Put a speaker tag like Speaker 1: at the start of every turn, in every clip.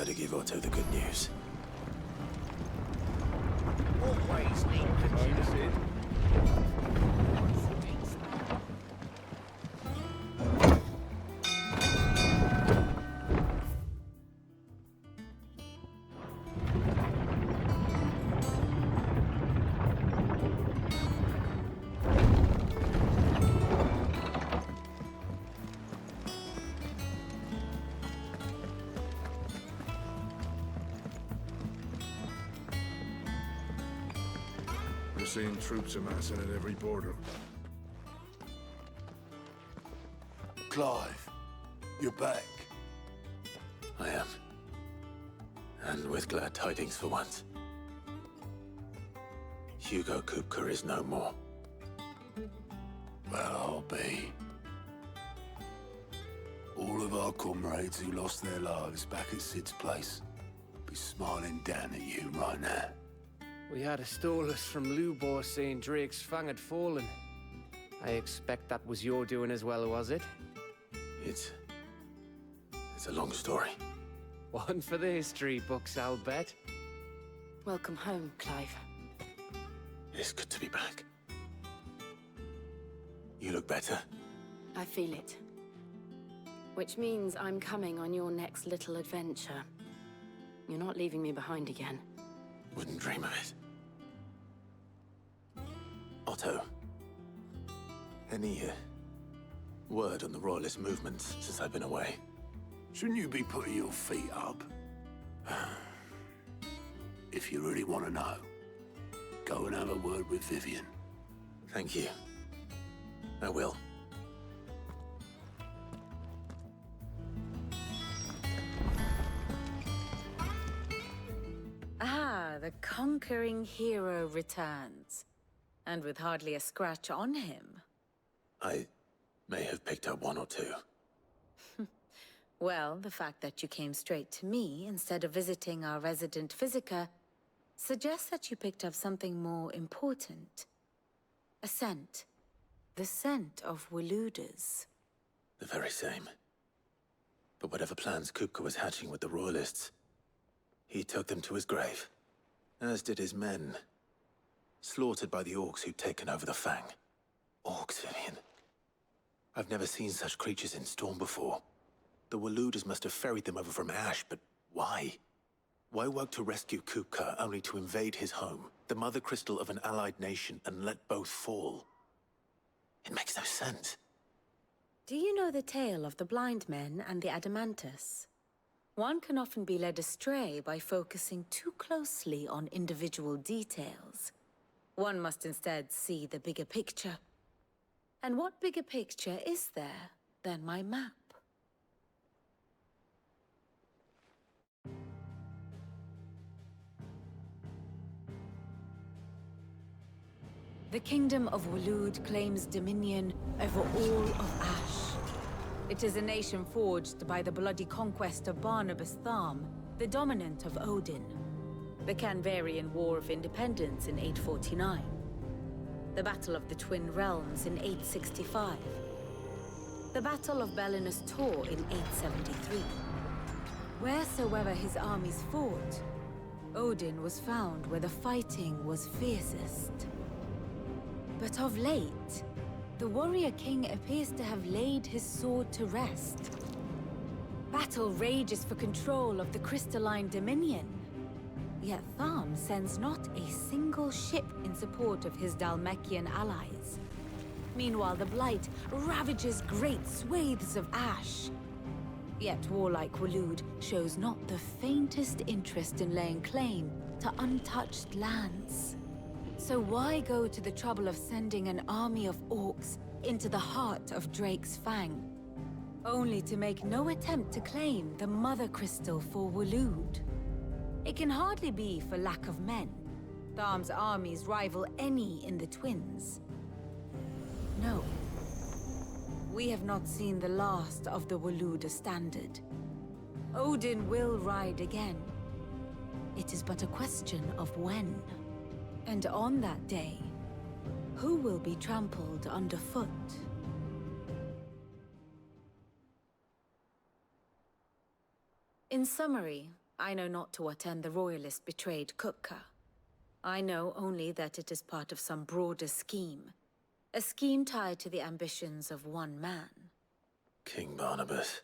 Speaker 1: better give Otto the good news.
Speaker 2: Always need considered.
Speaker 3: We're seeing troops amassing at every border.
Speaker 4: Clive, you're back.
Speaker 1: I am. And with glad tidings for once. Hugo Kupka is no more.
Speaker 4: Well, I'll be. All of our comrades who lost their lives back at Sid's place be smiling down at you right now.
Speaker 2: We had a stolus from Lubor saying Drake's fang had fallen. I expect that was your doing as well, was it?
Speaker 1: It's a long story.
Speaker 2: One for the history books, I'll bet.
Speaker 5: Welcome home, Clive.
Speaker 1: It's good to be back. You look better.
Speaker 5: I feel it. Which means I'm coming on your next little adventure. You're not leaving me behind again.
Speaker 1: Wouldn't dream of it. Otto, any word on the Royalist movements since I've been away?
Speaker 4: Shouldn't you be putting your feet up? If you really want to know, go and have a word with Vivian.
Speaker 1: Thank you. I will.
Speaker 6: Ah, the conquering hero returns. And with hardly a scratch on him.
Speaker 1: I may have picked up one or two.
Speaker 6: Well, the fact that you came straight to me instead of visiting our resident physiker suggests that you picked up something more important. A scent. The scent of Waludas.
Speaker 1: The very same. But whatever plans Kupka was hatching with the Royalists, he took them to his grave. As did his men. Slaughtered by the orcs who'd taken over the Fang. Orcs, Vivian. I've never seen such creatures in Storm before. The Waludas must have ferried them over from Ash, but why? Why work to rescue Kupka only to invade his home, the mother crystal of an allied nation, and let both fall? It makes no sense.
Speaker 6: Do you know the tale of the blind men and the Adamantus? One can often be led astray by focusing too closely on individual details. One must instead see the bigger picture. And what bigger picture is there than my map? The Kingdom of Waloed claims dominion over all of Ash. It is a nation forged by the bloody conquest of Barnabas Tharm, the dominant of Odin. The Canvarian War of Independence in 849. The Battle of the Twin Realms in 865. The Battle of Belinus Tor in 873. Wheresoever his armies fought, Odin was found where the fighting was fiercest. But of late, the warrior king appears to have laid his sword to rest. Battle rages for control of the crystalline dominion. Yet Tharm sends not a single ship in support of his Dhalmekian allies. Meanwhile, the Blight ravages great swathes of Ash. Yet warlike Waloed shows not the faintest interest in laying claim to untouched lands. So why go to the trouble of sending an army of orcs into the heart of Drake's Fang, only to make no attempt to claim the Mother Crystal for Waloed? It can hardly be for lack of men. Tharm's armies rival any in the Twins. No. We have not seen the last of the Waluda standard. Odin will ride again. It is but a question of when. And on that day, who will be trampled underfoot? In summary, I know not to what end the Royalists betrayed CLIQUE. I know only that it is part of some broader scheme. A scheme tied to the ambitions of one man.
Speaker 1: King Barnabas.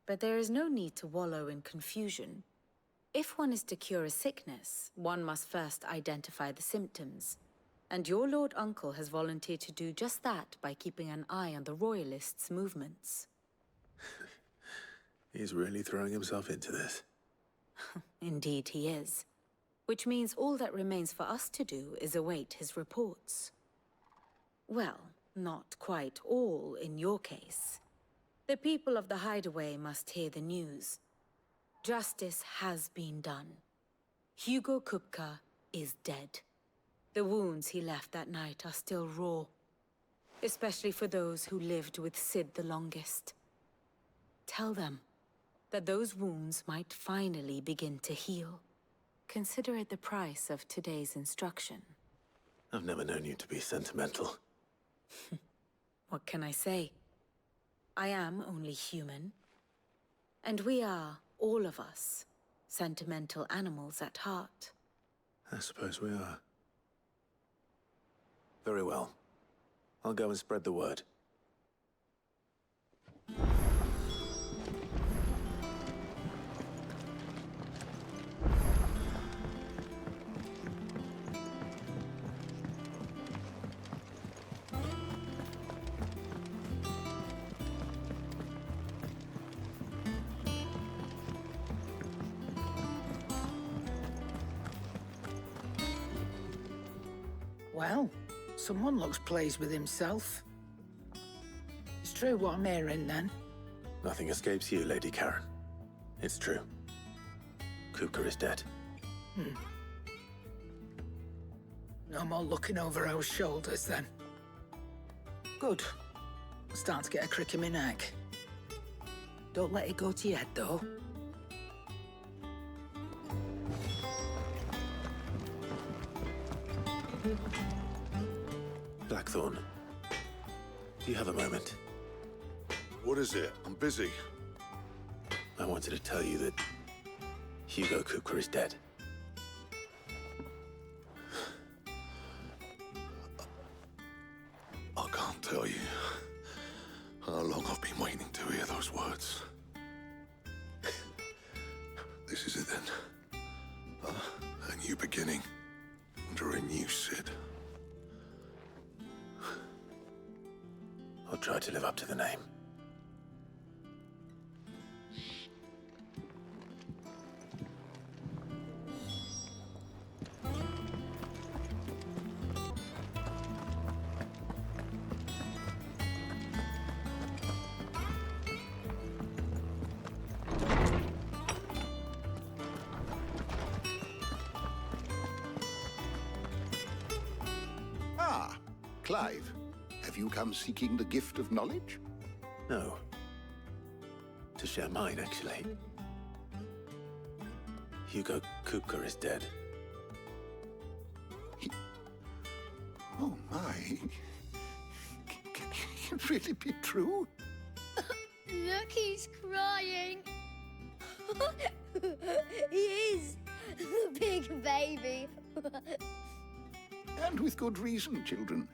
Speaker 6: But there is no need to wallow in confusion. If one is to cure a sickness, one must first identify the symptoms. And your Lord Uncle has volunteered to do just that by keeping an eye on the Royalists' movements.
Speaker 1: He's really throwing himself into this.
Speaker 6: Indeed he is. Which means all that remains for us to do is await his reports. Well, not quite all in your case. The people of the Hideaway must hear the news. Justice has been done. Hugo CLIQUE is dead. The wounds he left that night are still raw. Especially for those who lived with Sid the longest. Tell them that those wounds might finally begin to heal. Consider it the price of today's instruction.
Speaker 1: I've never known you to be sentimental.
Speaker 6: What can I say? I am only human. And we are, all of us, sentimental animals at heart.
Speaker 1: I suppose we are. Very well. I'll go and spread the word.
Speaker 7: Well, someone looks pleased with himself. It's true what I'm hearing, then.
Speaker 1: Nothing escapes you, Lady Karen. It's true. CLIQUE is dead.
Speaker 7: No more looking over our shoulders, then. Good. I'm starting to get a crick in my neck. Don't let it go to your head, though.
Speaker 1: Blackthorn, do you have a moment?
Speaker 3: What is it? I'm busy.
Speaker 1: I wanted to tell you that Hugo CLIQUE is dead.
Speaker 3: I can't tell you how long I've been waiting to hear those words. This is it then. A new beginning under a new Sid.
Speaker 1: I'll try to live up to the name.
Speaker 8: Ah, Clive. Have you come seeking the gift of knowledge?
Speaker 1: No. To share mine, actually. Hugo CLIQUE is dead.
Speaker 8: Oh, my. Can it really be true?
Speaker 9: Look, he's crying. He is. The big baby.
Speaker 8: And with good reason, children.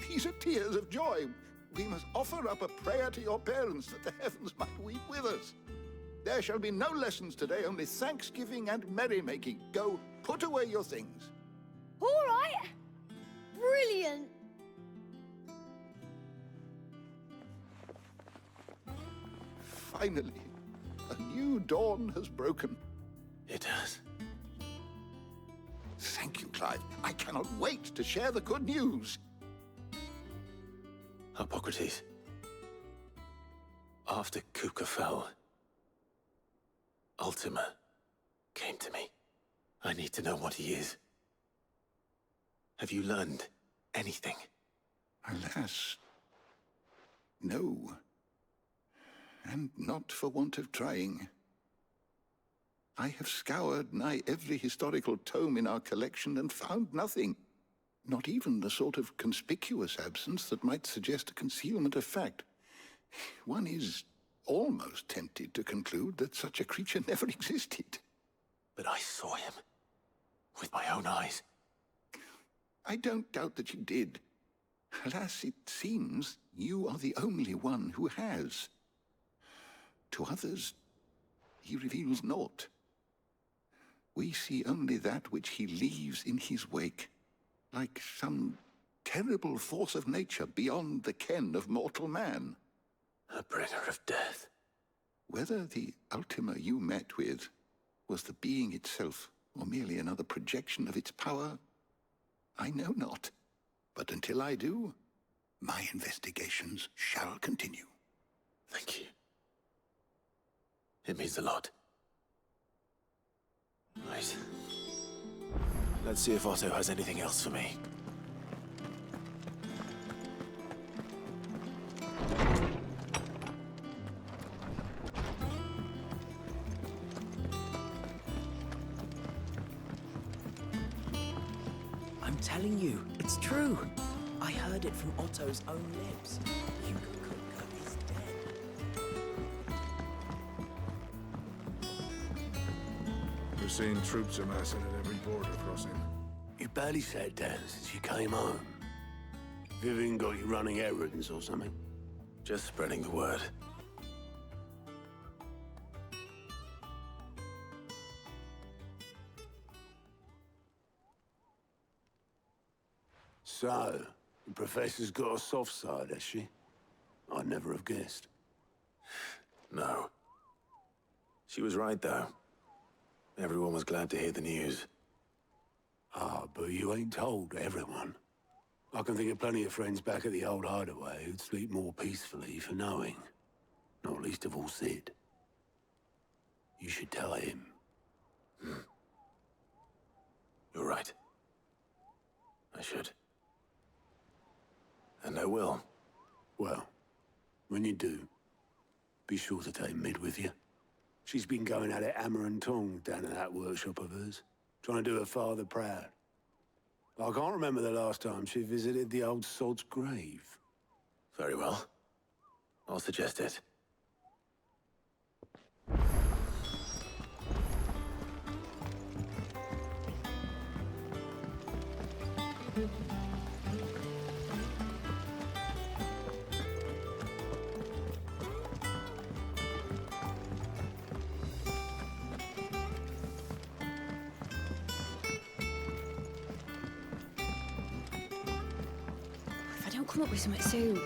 Speaker 8: These are tears of joy. We must offer up a prayer to your parents that the heavens might weep with us. There shall be no lessons today, only thanksgiving and merrymaking. Go, put away your things.
Speaker 9: All right. Brilliant.
Speaker 8: Finally, a new dawn has broken.
Speaker 1: It has.
Speaker 8: Thank you, Clive. I cannot wait to share the good news.
Speaker 1: Hippocrates. After CLIQUE fell, Ultima came to me. I need to know what he is. Have you learned anything?
Speaker 8: Alas, no. And not for want of trying. I have scoured nigh every historical tome in our collection and found nothing. Not even the sort of conspicuous absence that might suggest a concealment of fact. One is almost tempted to conclude that such a creature never existed.
Speaker 1: But I saw him. With my own eyes.
Speaker 8: I don't doubt that you did. Alas, it seems you are the only one who has. To others, he reveals naught. We see only that which he leaves in his wake, like some terrible force of nature beyond the ken of mortal man.
Speaker 1: A bringer of death.
Speaker 8: Whether the Ultima you met with was the being itself, or merely another projection of its power, I know not. But until I do, my investigations shall continue.
Speaker 1: Thank you. It means a lot. Right. Let's see if Otto has anything else for me.
Speaker 10: I'm telling you, it's true. I heard it from Otto's own lips. Hugo Kupka is dead.
Speaker 3: We're seeing troops amassing at every border crossing.
Speaker 4: You barely sat down since you came home. Vivian got you running errands or something?
Speaker 1: Just spreading the word.
Speaker 4: So, the Professor's got a soft side, has she? I'd never have guessed.
Speaker 1: No. She was right, though. Everyone was glad to hear the news.
Speaker 4: Ah, but you ain't told everyone. I can think of plenty of friends back at the old hideaway who'd sleep more peacefully for knowing. Not least of all Sid. You should tell him.
Speaker 1: You're right. I should. And I will.
Speaker 4: Well, when you do, be sure to take Mid with you. She's been going at it hammer and tong down at that workshop of hers, trying to do her father proud. I can't remember the last time she visited the old sod's grave.
Speaker 1: Very well. I'll suggest it.
Speaker 11: If I don't come up with something soon.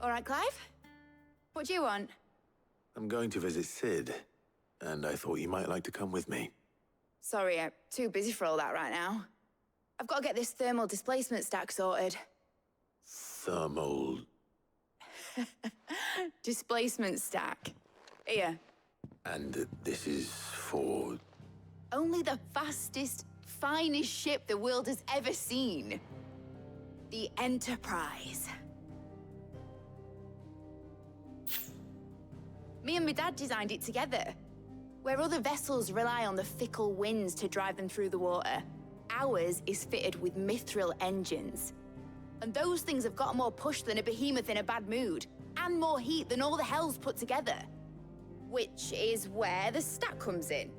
Speaker 11: All right, Clive? What do you want?
Speaker 1: I'm going to visit Sid, and I thought you might like to come with me.
Speaker 11: Sorry, I'm too busy for all that right now. I've got to get this thermal displacement stack sorted.
Speaker 1: Thermal...
Speaker 11: Displacement stack. Here.
Speaker 1: And this is for...
Speaker 11: Only the fastest, finest ship the world has ever seen. The Enterprise. Me and my dad designed it together. Where other vessels rely on the fickle winds to drive them through the water, ours is fitted with mithril engines. And those things have got more push than a behemoth in a bad mood, and more heat than all the hells put together. Which is where the stack comes in.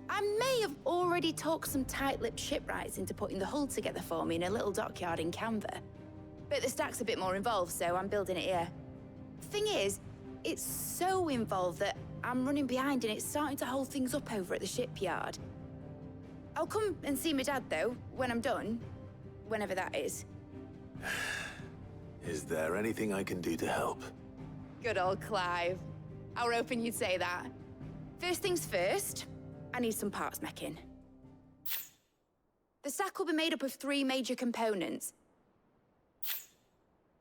Speaker 11: I may have already talked some tight-lipped shipwrights into putting the hull together for me in a little dockyard in Canva. But the stack's a bit more involved, so I'm building it here. Thing is, it's so involved that I'm running behind and it's starting to hold things up over at the shipyard. I'll come and see my dad, though, when I'm done. Whenever that is.
Speaker 1: Is there anything I can do to help?
Speaker 11: Good old Clive. I were hoping you'd say that. First things first, I need some parts meching. The stack will be made up of 3 major components.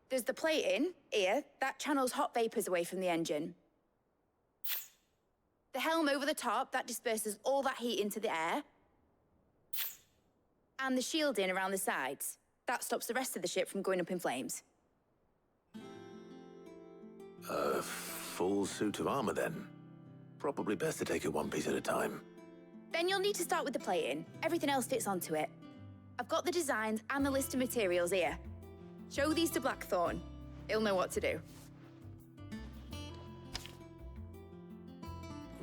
Speaker 11: There's the plating, here, that channels hot vapors away from the engine. The helm over the top, that disperses all that heat into the air. And the shielding around the sides. That stops the rest of the ship from going up in flames.
Speaker 1: A full suit of armor, then. Probably best to take it one piece at a time.
Speaker 11: Then you'll need to start with the plating. Everything else fits onto it. I've got the designs and the list of materials here. Show these to Blackthorn. He'll know what to do.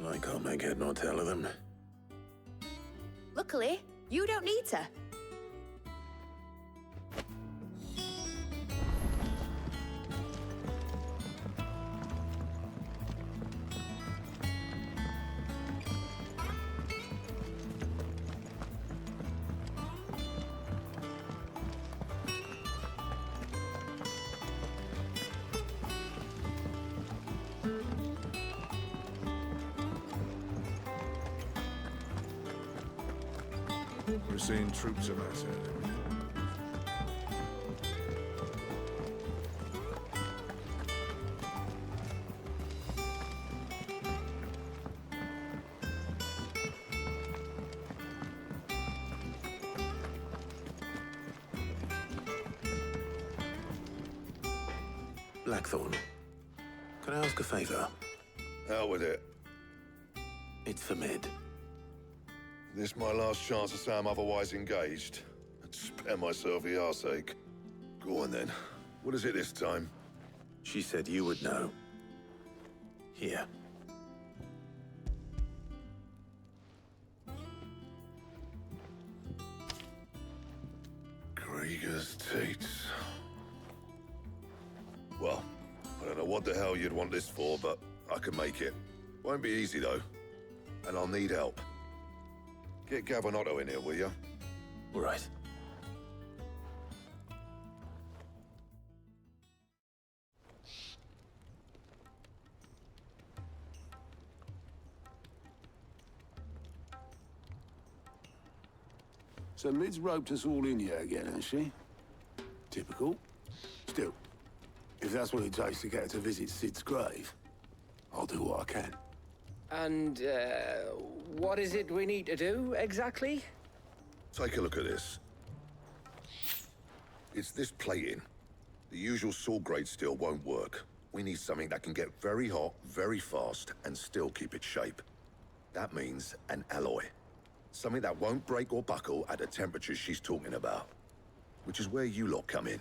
Speaker 1: I can't make head nor tail of them.
Speaker 11: Luckily, you don't need to.
Speaker 3: We're seeing troops amassing.
Speaker 1: Blackthorn, can I ask a favor?
Speaker 3: Out with it.
Speaker 1: It's for Mid.
Speaker 3: This my last chance to say I'm otherwise engaged. I'd spare myself the arseache. Go on then. What is it this time?
Speaker 1: She said you would know. Here.
Speaker 3: Krieger's Tates. Well, I don't know what the hell you'd want this for, but I can make it. Won't be easy, though. And I'll need help. Get Gavanotto in here, will you?
Speaker 1: All right.
Speaker 4: So Mid's roped us all in here again, hasn't she? Typical. Still, if that's what it takes to get her to visit Sid's grave, I'll do what I can.
Speaker 2: And, what is it we need to do, exactly?
Speaker 3: Take a look at this. It's this plating. The usual sword grade steel won't work. We need something that can get very hot, very fast, and still keep its shape. That means an alloy. Something that won't break or buckle at the temperatures she's talking about. Which is where you lot come in.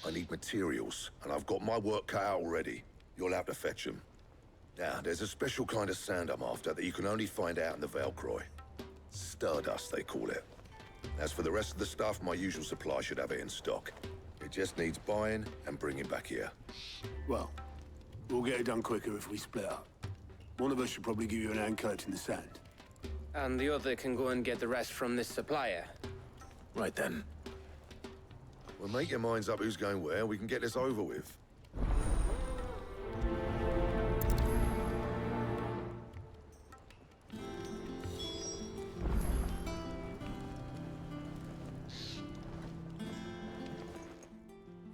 Speaker 3: I need materials, and I've got my work cut out already. You'll have to fetch them. Now, there's a special kind of sand I'm after that you can only find out in the Velcroy. Stardust, they call it. As for the rest of the stuff, my usual supply should have it in stock. It just needs buying and bringing back here.
Speaker 4: Well, we'll get it done quicker if we split up. One of us should probably give you an hand coat in the sand.
Speaker 2: And the other can go and get the rest from this supplier.
Speaker 1: Right then.
Speaker 3: Well, make your minds up who's going where. We can get this over with.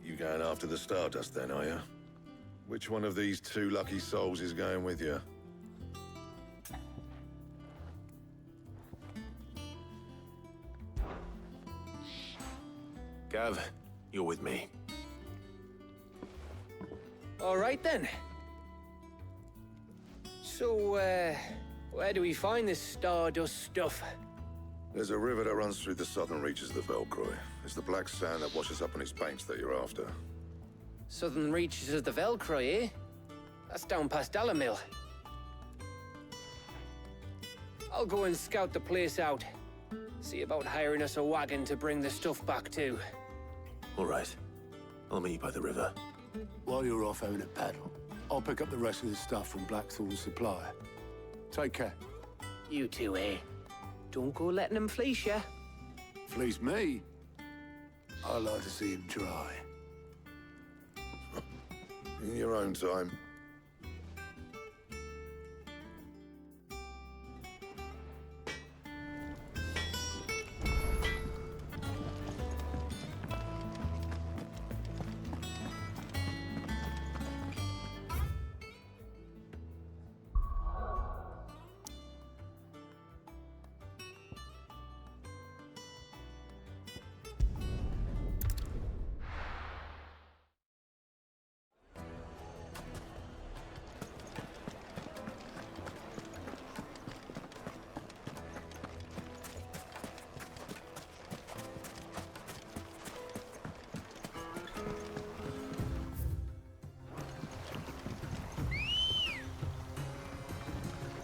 Speaker 3: You going after the Stardust then, are you? Which one of these two lucky souls is going with you?
Speaker 1: Gav, you're with me.
Speaker 2: All right, then. So, where do we find this Stardust stuff?
Speaker 3: There's a river that runs through the southern reaches of the Velcroy. It's the black sand that washes up on its banks that you're after.
Speaker 2: Southern reaches of the Velcroy, eh? That's down past Alamil. I'll go and scout the place out. See about hiring us a wagon to bring the stuff back to.
Speaker 1: All right. I'll meet you by the river.
Speaker 4: While you're off having a paddle, I'll pick up the rest of the stuff from Blackthorn's supplier. Take care.
Speaker 2: You two, eh? Don't go letting them fleece ya.
Speaker 4: Fleece me? I like to see him try.
Speaker 3: In your own time.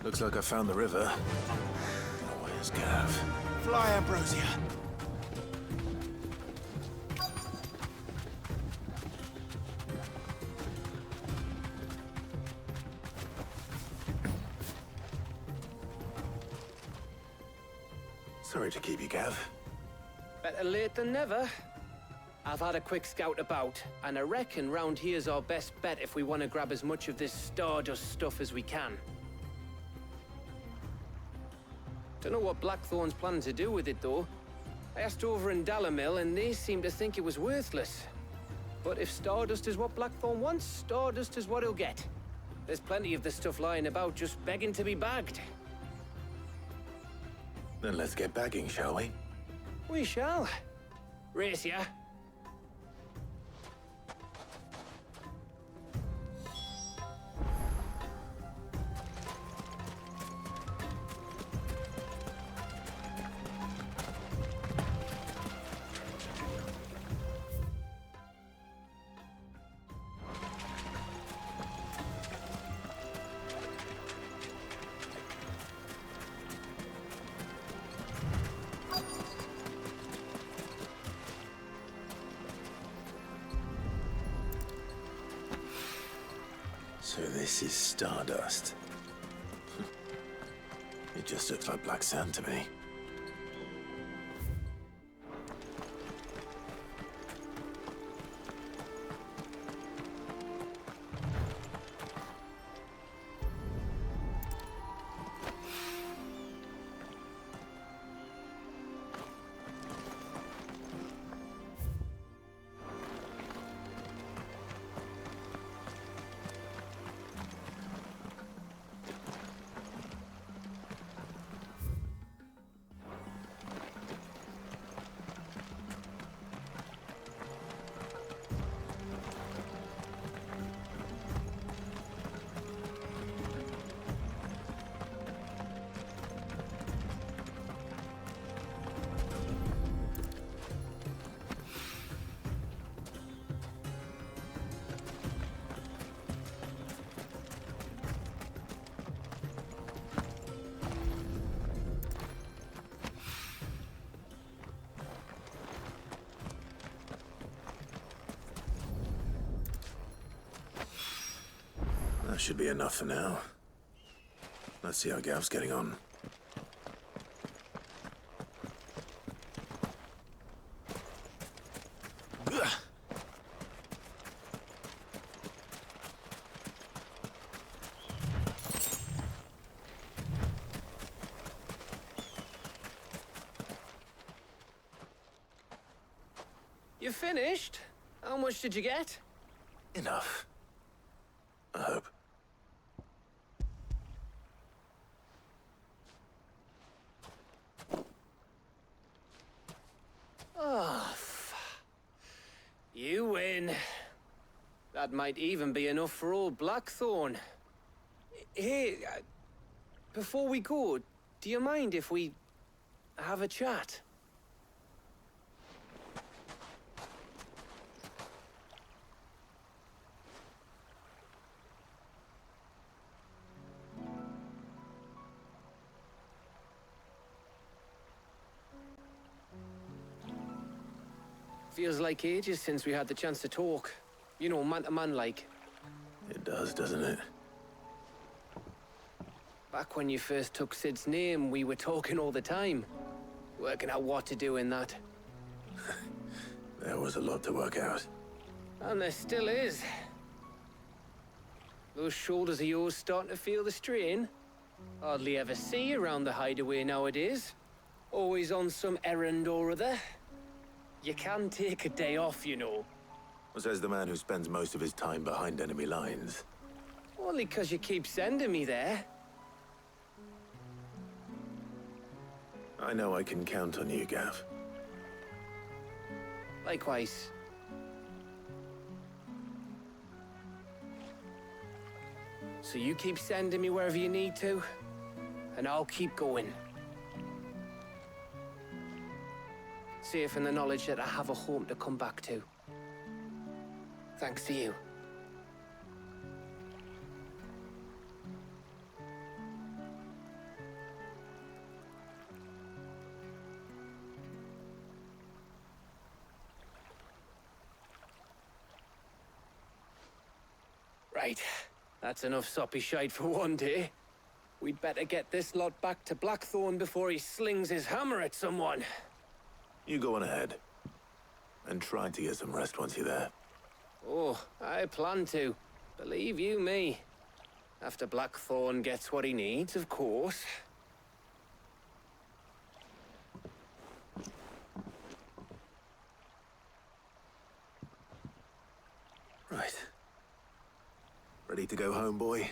Speaker 1: Looks like I found the river. Where's Gav?
Speaker 10: Fly, Ambrosia.
Speaker 1: Sorry to keep you, Gav.
Speaker 2: Better late than never. I've had a quick scout about, and I reckon round here's our best bet if we want to grab as much of this Stardust stuff as we can. Don't know what Blackthorn's planning to do with it, though. I asked over in Dalamil, and they seem to think it was worthless. But if Stardust is what Blackthorn wants, Stardust is what he'll get. There's plenty of the stuff lying about, just begging to be bagged.
Speaker 1: Then let's get bagging, shall we?
Speaker 2: We shall. Race ya.
Speaker 1: So this is Stardust. It just looks like black sand to me. That should be enough for now. Let's see how Gav's getting on.
Speaker 2: You finished? How much did you get?
Speaker 1: Enough. I hope.
Speaker 2: Oh, you win. That might even be enough for old Blackthorn. Hey, before we go, do you mind if we have a chat? Feels like ages since we had the chance to talk. You know, man to man like.
Speaker 1: It does, doesn't it?
Speaker 2: Back when you first took Sid's name, we were talking all the time. Working out what to do in that.
Speaker 1: There was a lot to work out.
Speaker 2: And there still is. Those shoulders of yours starting to feel the strain. Hardly ever see you around the hideaway nowadays. Always on some errand or other. You can take a day off, you know.
Speaker 1: Says the man who spends most of his time behind enemy lines.
Speaker 2: Only 'cause you keep sending me there.
Speaker 1: I know I can count on you, Gav.
Speaker 2: Likewise. So you keep sending me wherever you need to, and I'll keep going. Safe in the knowledge that I have a home to come back to. Thanks to you. Right. That's enough soppy shite for one day. We'd better get this lot back to Blackthorn before he slings his hammer at someone.
Speaker 1: You go on ahead. And try to get some rest once you're there.
Speaker 2: Oh, I plan to. Believe you me. After Blackthorn gets what he needs, of course.
Speaker 1: Right. Ready to go home, boy?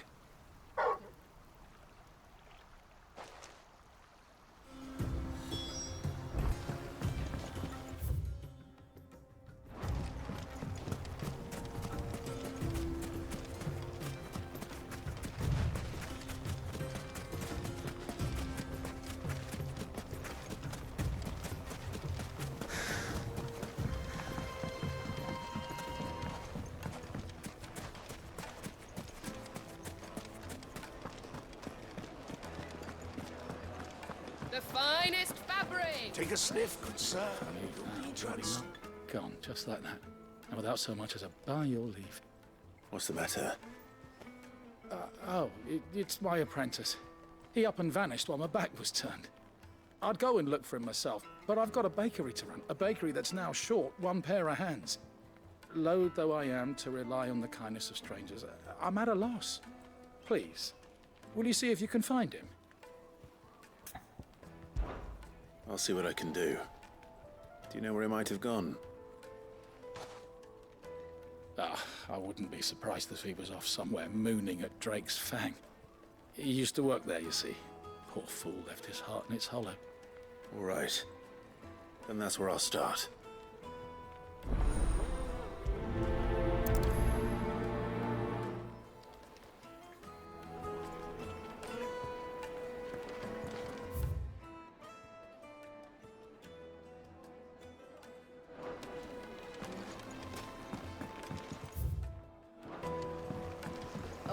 Speaker 12: The finest fabric!
Speaker 4: Take a sniff, good sir.
Speaker 13: Gone, just like that. And without so much as a by your leave.
Speaker 1: What's the matter?
Speaker 13: It's my apprentice. He up and vanished while my back was turned. I'd go and look for him myself, but I've got a bakery to run. A bakery that's now short one pair of hands. Loath though I am to rely on the kindness of strangers, I'm at a loss. Please, will you see if you can find him?
Speaker 1: I'll see what I can do. Do you know where he might have gone?
Speaker 13: I wouldn't be surprised if he was off somewhere mooning at Drake's Fang. He used to work there, you see. Poor fool left his heart in its hollow.
Speaker 1: All right. Then that's where I'll start.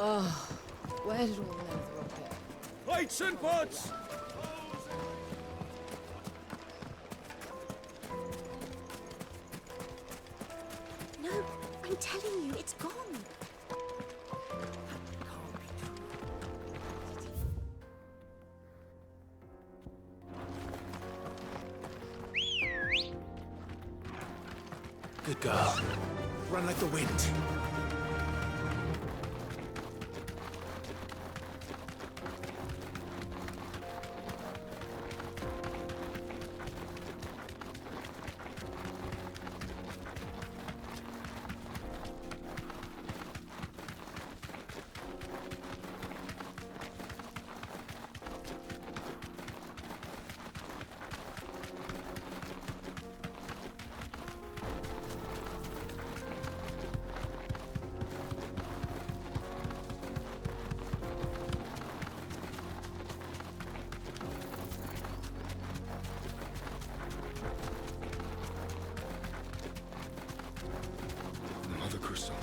Speaker 12: Oh, where did all the men appear?
Speaker 13: Plates and pots!
Speaker 9: No, I'm telling you, it's gone.
Speaker 1: Good girl. Run like the wind.
Speaker 3: Mother Crystal.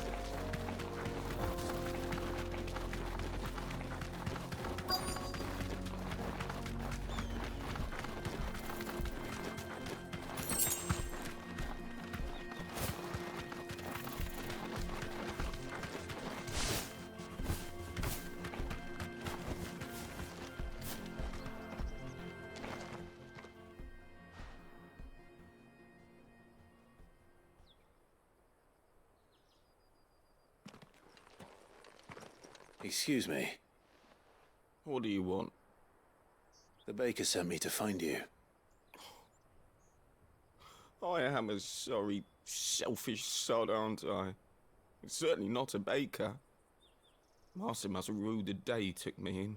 Speaker 1: Excuse me.
Speaker 14: What do you want?
Speaker 1: The baker sent me to find you.
Speaker 14: I am a sorry, selfish sod, aren't I? Certainly not a baker. Master must have ruled the day he took me in.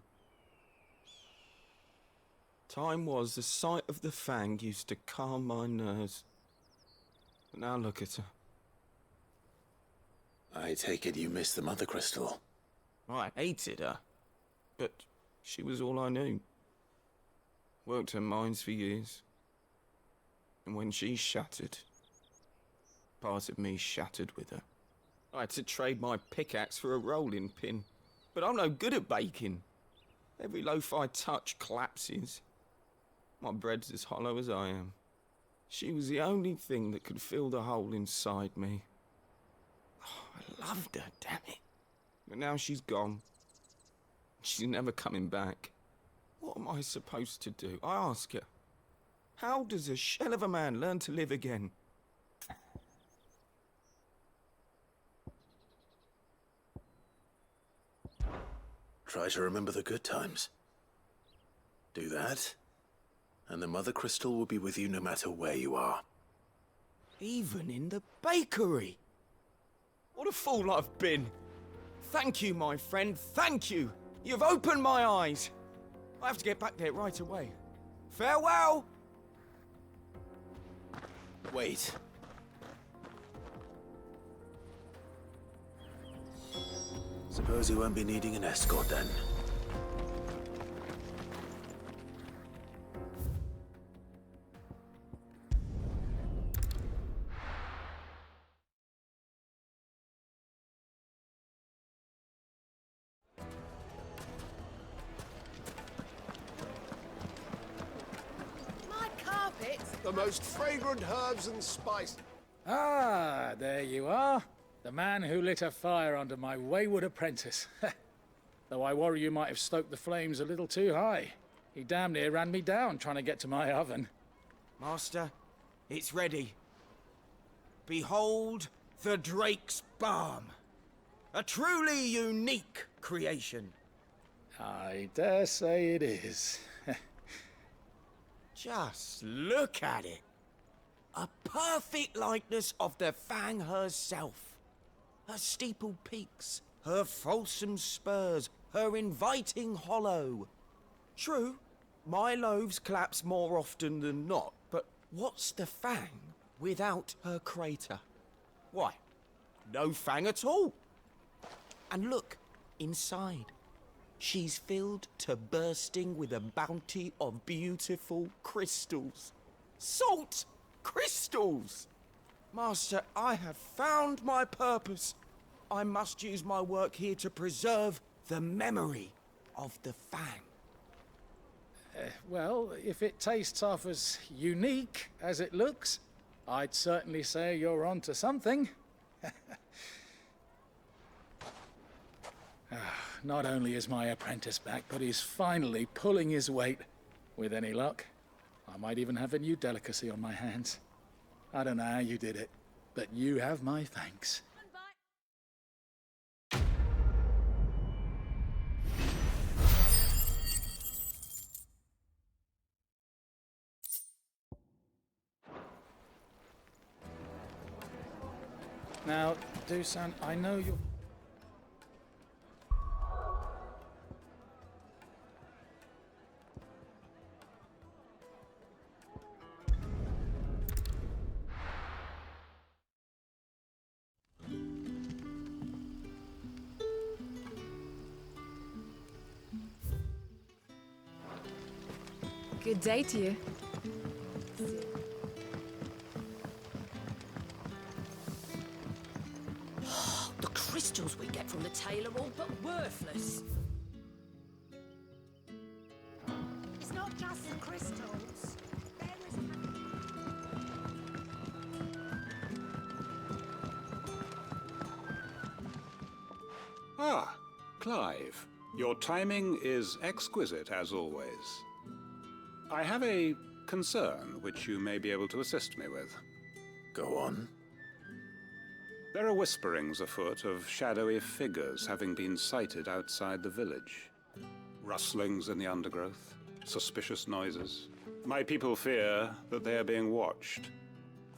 Speaker 14: Time was the sight of the Fang used to calm my nerves. But now look at her.
Speaker 1: I take it you missed the Mother Crystal.
Speaker 14: I hated her, but she was all I knew. Worked her mines for years. And when she shattered, part of me shattered with her. I had to trade my pickaxe for a rolling pin, but I'm no good at baking. Every loaf I touch collapses. My bread's as hollow as I am. She was the only thing that could fill the hole inside me. Oh, I loved her, damn it. But now she's gone. She's never coming back. What am I supposed to do? I ask her. How does a shell of a man learn to live again?
Speaker 1: Try to remember the good times. Do that, and the Mother Crystal will be with you no matter where you are.
Speaker 14: Even in the bakery. What a fool I've been. Thank you, my friend, thank you. You've opened my eyes. I have to get back there right away. Farewell!
Speaker 1: Wait. Suppose you won't be needing an escort then.
Speaker 9: My carpet!
Speaker 15: The most fragrant herbs and spice.
Speaker 13: Ah, there you are. The man who lit a fire under my wayward apprentice. Though I worry you might have stoked the flames a little too high. He damn near ran me down trying to get to my oven.
Speaker 14: Master, it's ready. Behold the Drake's Balm. A truly unique creation.
Speaker 13: I dare say it is.
Speaker 14: Just look at it. A perfect likeness of the Fang herself. Her steepled peaks, her fulsome spurs, her inviting hollow. True, my loaves collapse more often than not, but what's the Fang without her crater? Why, no Fang at all. And look, inside. She's filled to bursting with a bounty of beautiful crystals. Salt crystals! Master, I have found my purpose. I must use my work here to preserve the memory of the Fang.
Speaker 13: Well, if it tastes half as unique as it looks, I'd certainly say you're onto something. Not only is my apprentice back, but he's finally pulling his weight. With any luck, I might even have a new delicacy on my hands. I don't know how you did it, but you have my thanks. Now, Dusan, I know you're...
Speaker 12: Good day to you.
Speaker 16: The crystals we get from the tailor are all but worthless.
Speaker 9: It's not just the crystals. There is...
Speaker 17: Ah, Clive. Your timing is exquisite, as always. I have a concern which you may be able to assist me with.
Speaker 1: Go on.
Speaker 17: There are whisperings afoot of shadowy figures having been sighted outside the village. Rustlings in the undergrowth, suspicious noises. My people fear that they are being watched.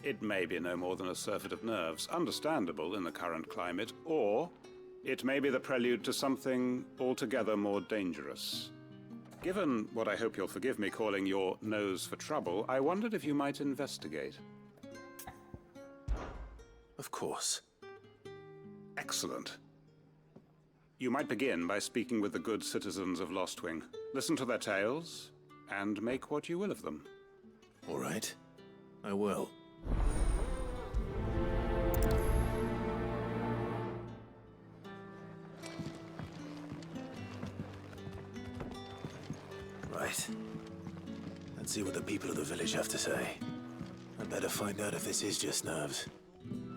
Speaker 17: It may be no more than a surfeit of nerves, understandable in the current climate, or it may be the prelude to something altogether more dangerous. Given what I hope you'll forgive me calling your nose for trouble, I wondered if you might investigate.
Speaker 1: Of course.
Speaker 17: Excellent. You might begin by speaking with the good citizens of Lostwing. Listen to their tales, and make what you will of them.
Speaker 1: All right. I will. Right. Let's see what the people of the village have to say. I'd better find out if this is just nerves,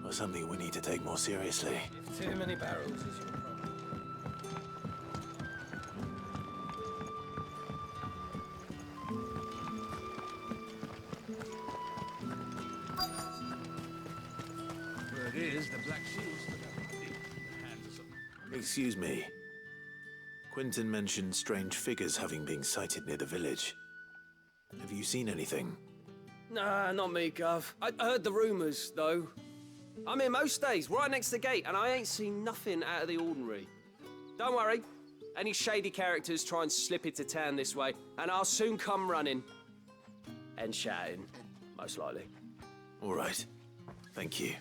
Speaker 1: or something we need to take more seriously.
Speaker 2: If too many barrels is your problem.
Speaker 1: Excuse me. Quentin mentioned strange figures having been sighted near the village. Have you seen anything?
Speaker 18: Nah, not me, Gov. I heard the rumours, though. I'm here most days, right next to the gate, and I ain't seen nothing out of the ordinary. Don't worry. Any shady characters try and slip into town this way, and I'll soon come running. And shouting, most likely.
Speaker 1: All right. Thank you.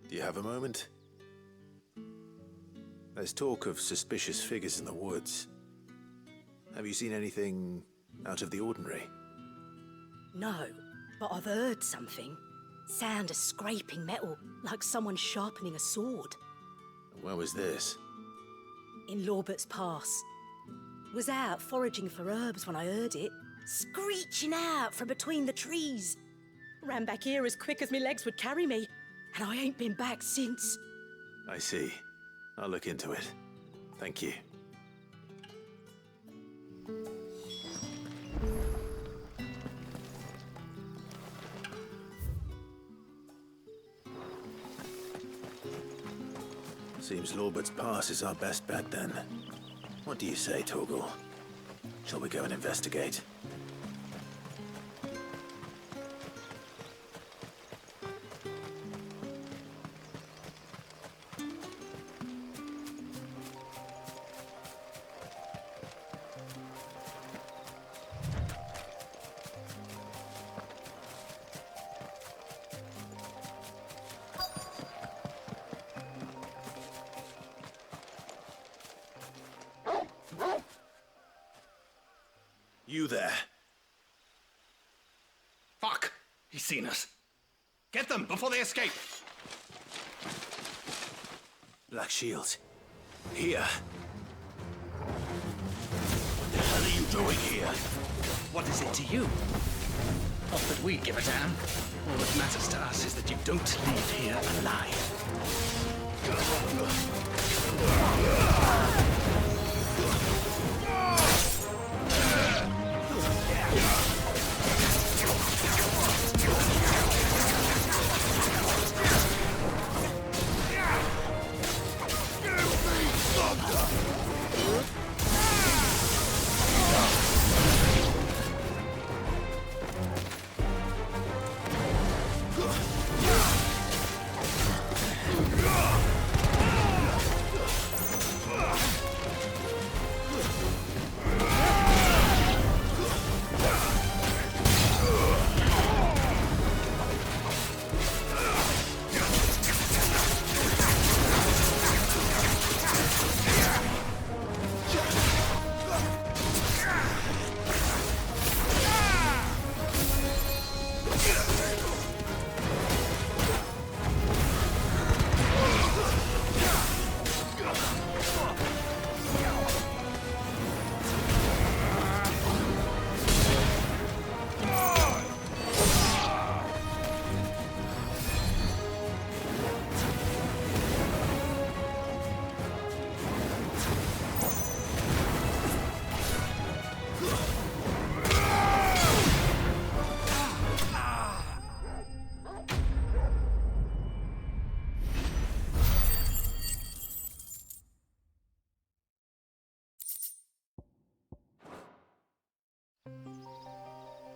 Speaker 1: Do you have a moment? There's talk of suspicious figures in the woods. Have you seen anything out of the ordinary?
Speaker 16: No, but I've heard something. Sound of scraping metal, like someone sharpening a sword.
Speaker 1: Where was this?
Speaker 16: In Lorbert's Pass. Was out foraging for herbs when I heard it, screeching out from between the trees. Ran back here as quick as my legs would carry me, and I ain't been back since.
Speaker 1: I see. I'll look into it. Thank you. Seems Lorbert's Pass is our best bet then. What do you say, Torgal? Shall we go and investigate? You there.
Speaker 19: Fuck! He's seen us. Get them before they escape!
Speaker 1: Black Shield. Here. What the hell are you doing here?
Speaker 19: What is it to you? Not that we give a damn. All that matters to us is that you don't leave here alive.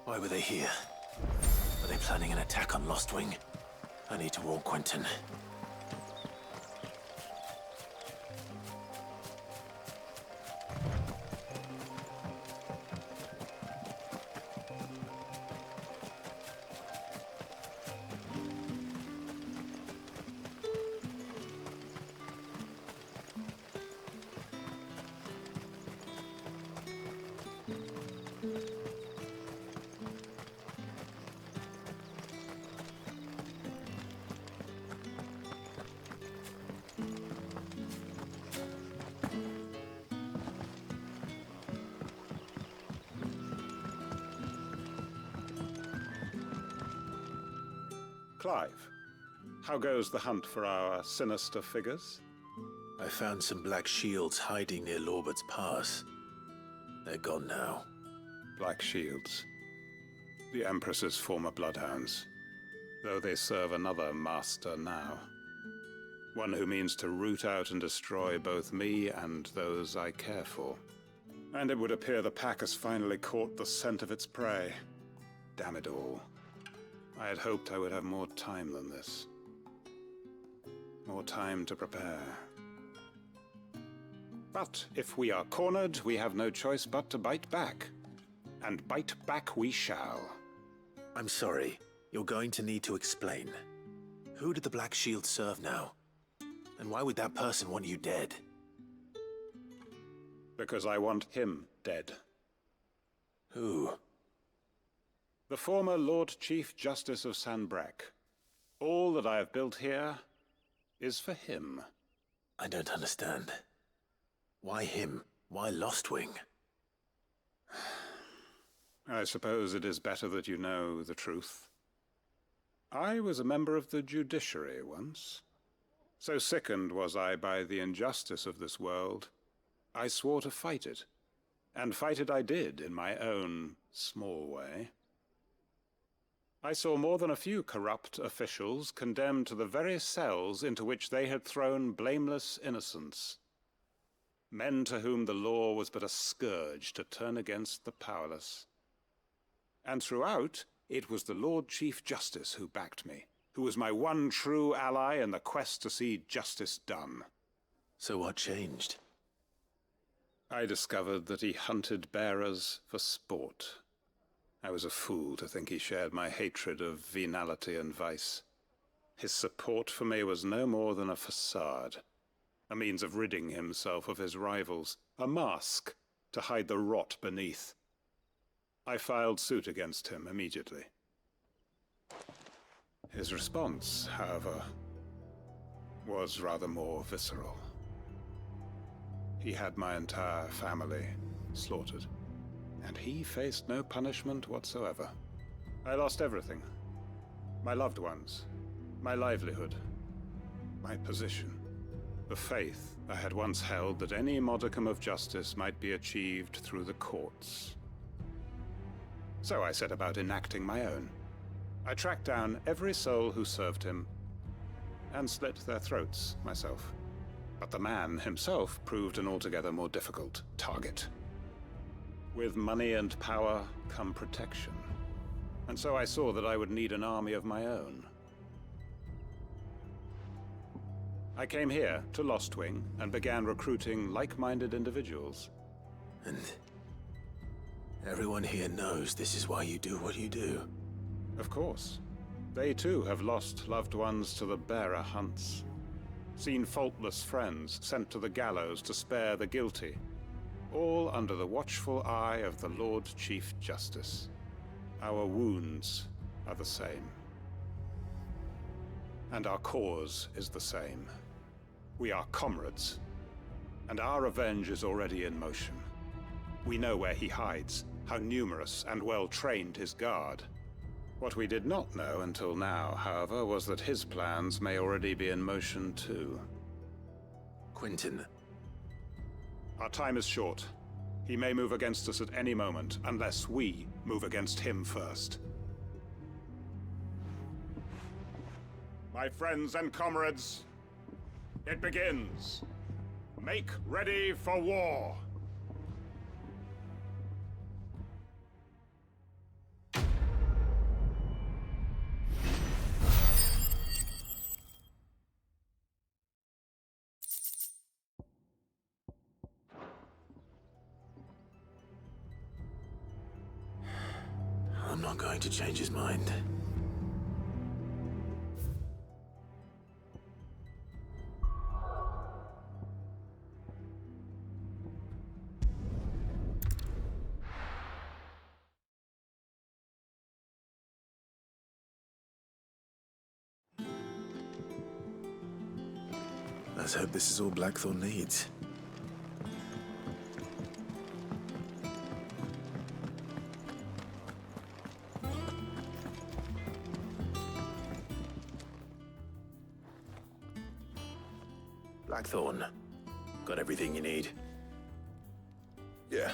Speaker 1: Why were they here? Are they planning an attack on Lost Wing? I need to warn Quentin.
Speaker 17: Clive, how goes the hunt for our sinister figures?
Speaker 1: I found some black shields hiding near Lorbert's Pass. They're gone now.
Speaker 17: Black shields. The Empress's former bloodhounds, though they serve another master now. One who means to root out and destroy both me and those I care for. And it would appear the pack has finally caught the scent of its prey. Damn it all. I had hoped I would have more time than this. More time to prepare. But if we are cornered, we have no choice but to bite back. And bite back we shall.
Speaker 1: I'm sorry. You're going to need to explain. Who did the Black Shield serve now? And why would that person want you dead?
Speaker 17: Because I want him dead.
Speaker 1: Who?
Speaker 17: The former Lord Chief Justice of Sanbreque. All that I have built here is for him.
Speaker 1: I don't understand. Why him? Why Lostwing?
Speaker 17: I suppose it is better that you know the truth. I was a member of the judiciary once. So sickened was I by the injustice of this world, I swore to fight it. And fight it I did in my own small way. I saw more than a few corrupt officials condemned to the very cells into which they had thrown blameless innocents. Men to whom the law was but a scourge to turn against the powerless. And throughout, it was the Lord Chief Justice who backed me, who was my one true ally in the quest to see justice done.
Speaker 1: So what changed?
Speaker 17: I discovered that he hunted bearers for sport. I was a fool to think he shared my hatred of venality and vice. His support for me was no more than a facade. A means of ridding himself of his rivals, a mask to hide the rot beneath. I filed suit against him immediately. His response, however, was rather more visceral. He had my entire family slaughtered, and he faced no punishment whatsoever. I lost everything. My loved ones, my livelihood, my position. The faith I had once held that any modicum of justice might be achieved through the courts. So I set about enacting my own. I tracked down every soul who served him, and slit their throats myself. But the man himself proved an altogether more difficult target. With money and power come protection. And so I saw that I would need an army of my own. I came here to Lostwing and began recruiting like-minded individuals.
Speaker 1: And everyone here knows this is why you do what you do.
Speaker 17: Of course. They too have lost loved ones to the bearer hunts. Seen faultless friends sent to the gallows to spare the guilty. All under the watchful eye of the Lord Chief Justice. Our wounds are the same. And our cause is the same. We are comrades, and our revenge is already in motion. We know where he hides, how numerous and well-trained his guard. What we did not know until now, however, was that his plans may already be in motion too.
Speaker 1: Quentin.
Speaker 17: Our time is short. He may move against us at any moment, unless we move against him first. My friends and comrades, it begins. Make ready for war.
Speaker 1: I'm not going to change his mind. Let's hope this is all Blackthorn needs. Blackthorn, got everything you need?
Speaker 3: Yeah.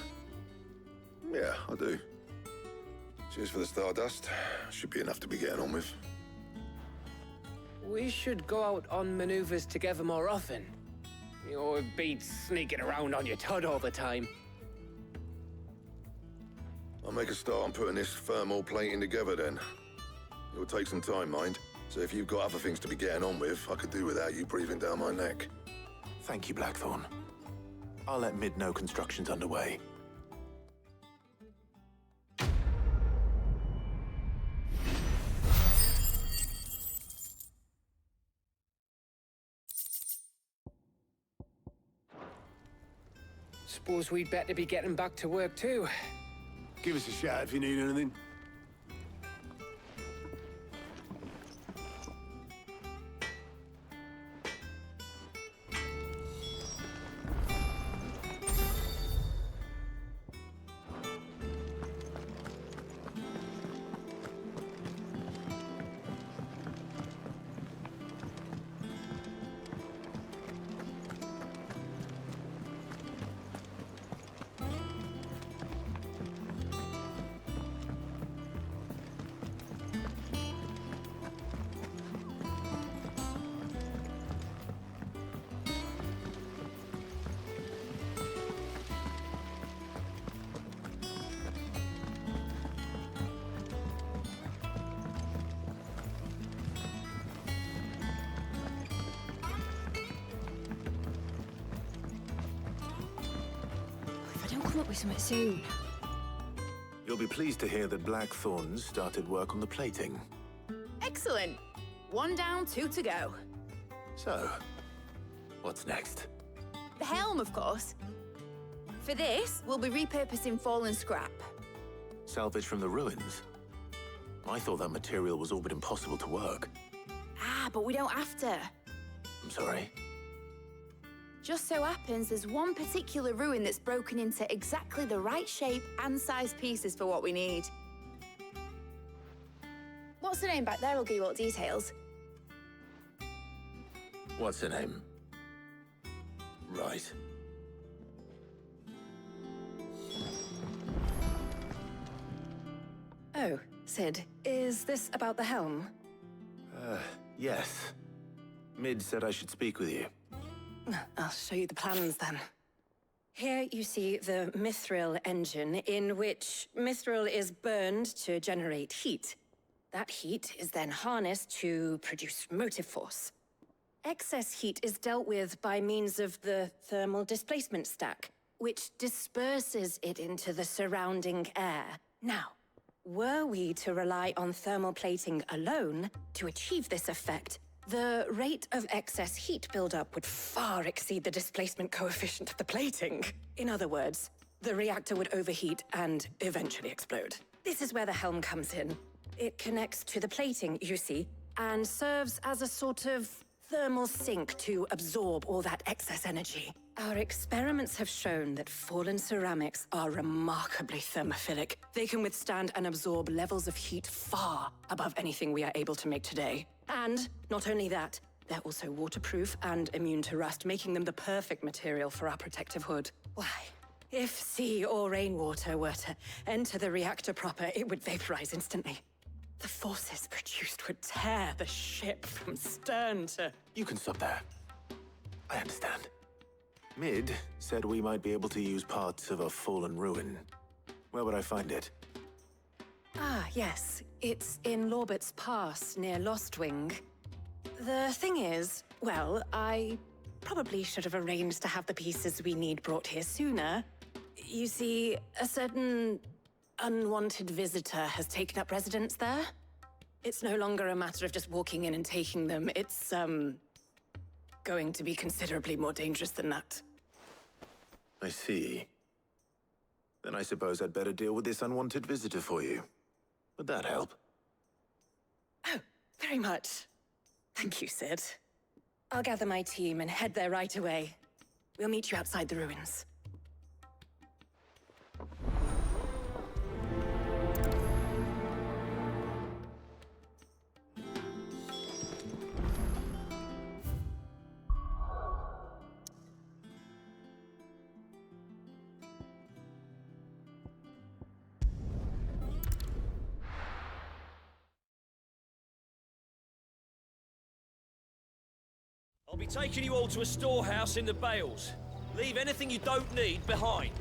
Speaker 3: Yeah, I do. Cheers for the stardust. Should be enough to be getting on with.
Speaker 2: We should go out on maneuvers together more often. It beats sneaking around on your Todd all the time.
Speaker 3: I'll make a start on putting this thermal plating together then. It'll take some time, mind. So if you've got other things to be getting on with, I could do without you breathing down my neck.
Speaker 1: Thank you, Blackthorn. I'll let Mid know construction's underway.
Speaker 2: Suppose we'd better be getting back to work too.
Speaker 4: Give us a shout if you need anything.
Speaker 5: Come up with something soon.
Speaker 1: You'll be pleased to hear that Blackthorn's started work on the plating.
Speaker 11: Excellent. 1 down, 2 to go.
Speaker 1: So, what's next?
Speaker 11: The helm, of course. For this, we'll be repurposing fallen scrap.
Speaker 1: Salvage from the ruins? I thought that material was all but impossible to work.
Speaker 11: Ah, but we don't have to.
Speaker 1: I'm sorry.
Speaker 11: Just so happens there's one particular ruin that's broken into exactly the right shape and size pieces for what we need. What's the name back there? I'll give you all the details.
Speaker 1: What's her name? Right.
Speaker 5: Oh, Sid, is this about the helm?
Speaker 1: Yes. Mid said I should speak with you.
Speaker 5: I'll show you the plans then. Here you see the mithril engine, in which mithril is burned to generate heat. That heat is then harnessed to produce motive force. Excess heat is dealt with by means of the thermal displacement stack, which disperses it into the surrounding air. Now, were we to rely on thermal plating alone to achieve this effect, the rate of excess heat buildup would far exceed the displacement coefficient of the plating. In other words, the reactor would overheat and eventually explode. This is where the helm comes in. It connects to the plating, you see, and serves as a sort of thermal sink to absorb all that excess energy. Our experiments have shown that fallen ceramics are remarkably thermophilic. They can withstand and absorb levels of heat far above anything we are able to make today. And not only that, they're also waterproof and immune to rust, making them the perfect material for our protective hood. Why, if sea or rainwater were to enter the reactor proper, it would vaporize instantly. The forces produced would tear the ship from stern to...
Speaker 1: You can stop there. I understand. Mid said we might be able to use parts of a fallen ruin. Where would I find it?
Speaker 5: Ah, yes. It's in Lorbert's Pass, near Lostwing. The thing is, well, I probably should have arranged to have the pieces we need brought here sooner. You see, a certain unwanted visitor has taken up residence there. It's no longer a matter of just walking in and taking them. It's, going to be considerably more dangerous than that.
Speaker 1: I see. Then I suppose I'd better deal with this unwanted visitor for you. Would that help?
Speaker 5: Oh, very much. Thank you, Sid. I'll gather my team and head there right away. We'll meet you outside the ruins.
Speaker 20: I'll be taking you all to a storehouse in the Bales. Leave anything you don't need behind.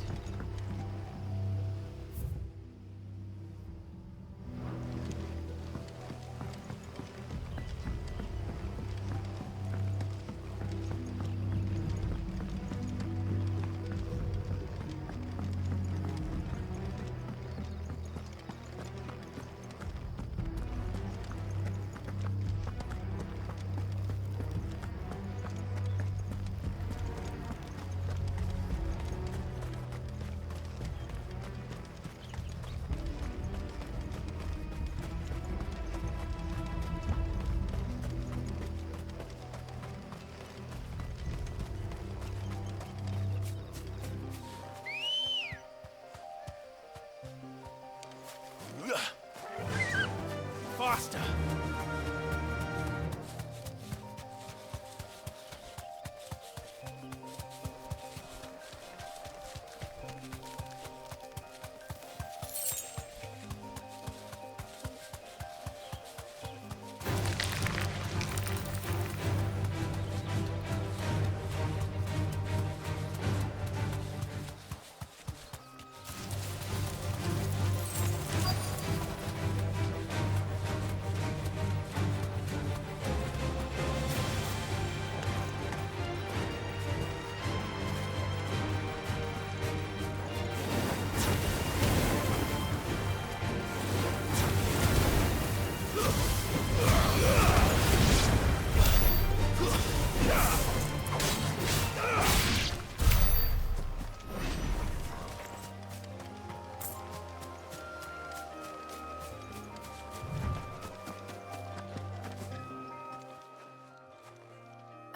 Speaker 20: Faster!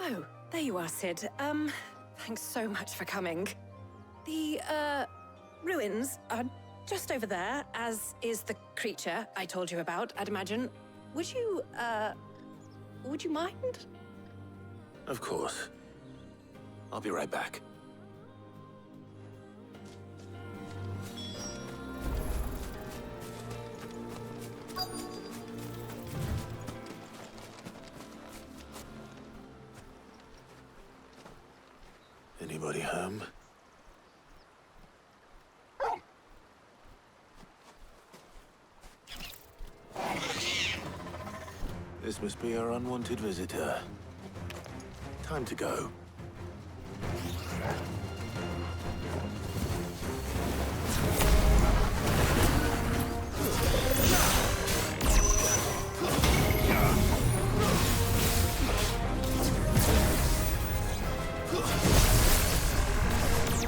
Speaker 5: Oh, there you are, Sid. Thanks so much for coming. The, ruins are just over there, as is the creature I told you about, I'd imagine. Would you mind?
Speaker 1: Of course. I'll be right back. Anybody home? This must be our unwanted visitor. Time to go.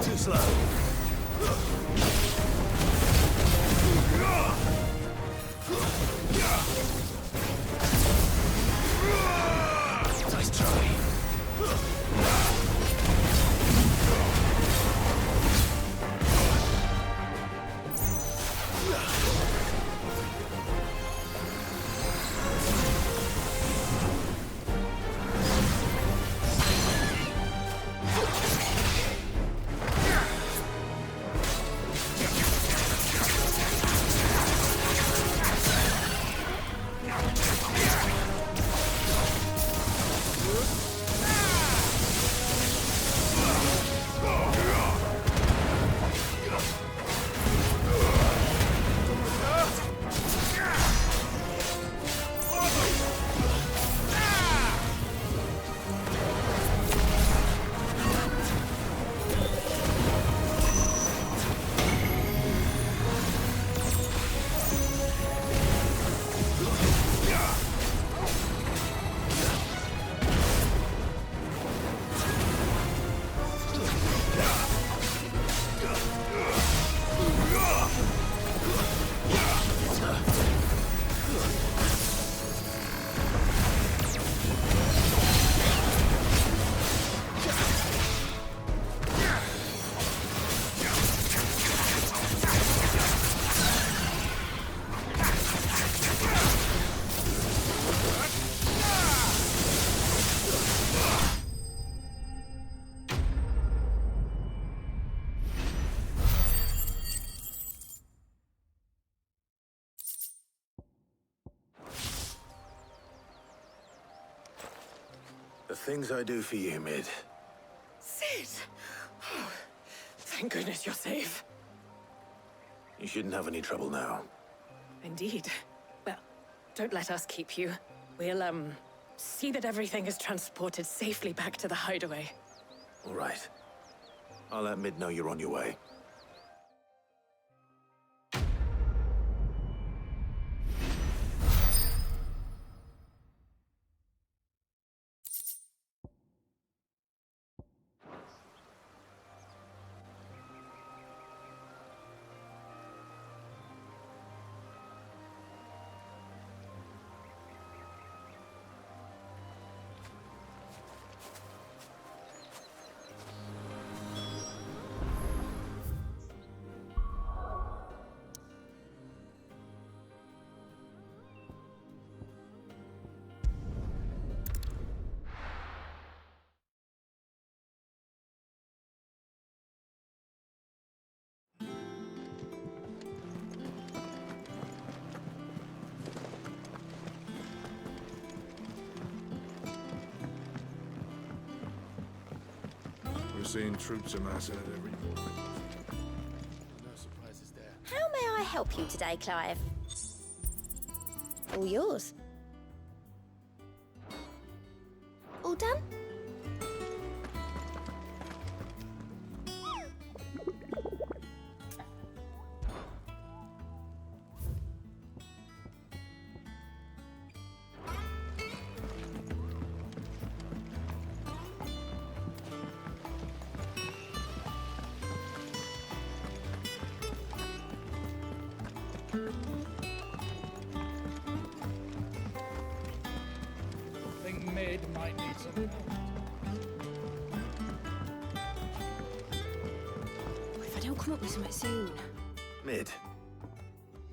Speaker 1: Too slow. Nice try. things I do for you, Mid.
Speaker 5: Sid! Oh, thank goodness you're safe.
Speaker 1: You shouldn't have any trouble now.
Speaker 5: Indeed. Well, don't let us keep you. We'll, see that everything is transported safely back to the hideaway.
Speaker 1: All right. I'll let Mid know you're on your way.
Speaker 21: We're seeing troops amassing at every point. No surprises there.
Speaker 9: How may I help you today, Clive? All yours. All done?
Speaker 13: I think Mid might need some help.
Speaker 5: If I don't come up with something soon.
Speaker 1: Mid.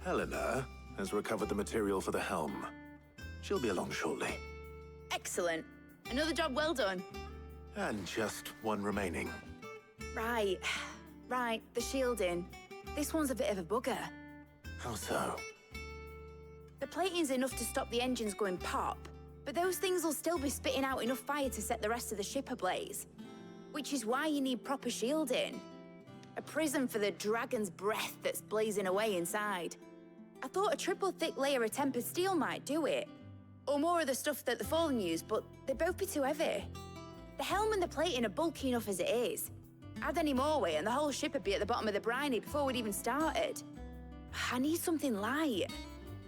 Speaker 1: Helena has recovered the material for the helm. She'll be along shortly.
Speaker 11: Excellent. Another job well done.
Speaker 1: And just one remaining.
Speaker 11: Right. Right, the shielding. This one's a bit of a bugger.
Speaker 1: How so?
Speaker 11: The plating's enough to stop the engines going pop, but those things will still be spitting out enough fire to set the rest of the ship ablaze. Which is why you need proper shielding. A prism for the dragon's breath that's blazing away inside. I thought a triple thick layer of tempered steel might do it. Or more of the stuff that the Fallen use, but they'd both be too heavy. The helm and the plating are bulky enough as it is. Add any more weight and the whole ship would be at the bottom of the briny before we'd even started. I need something light.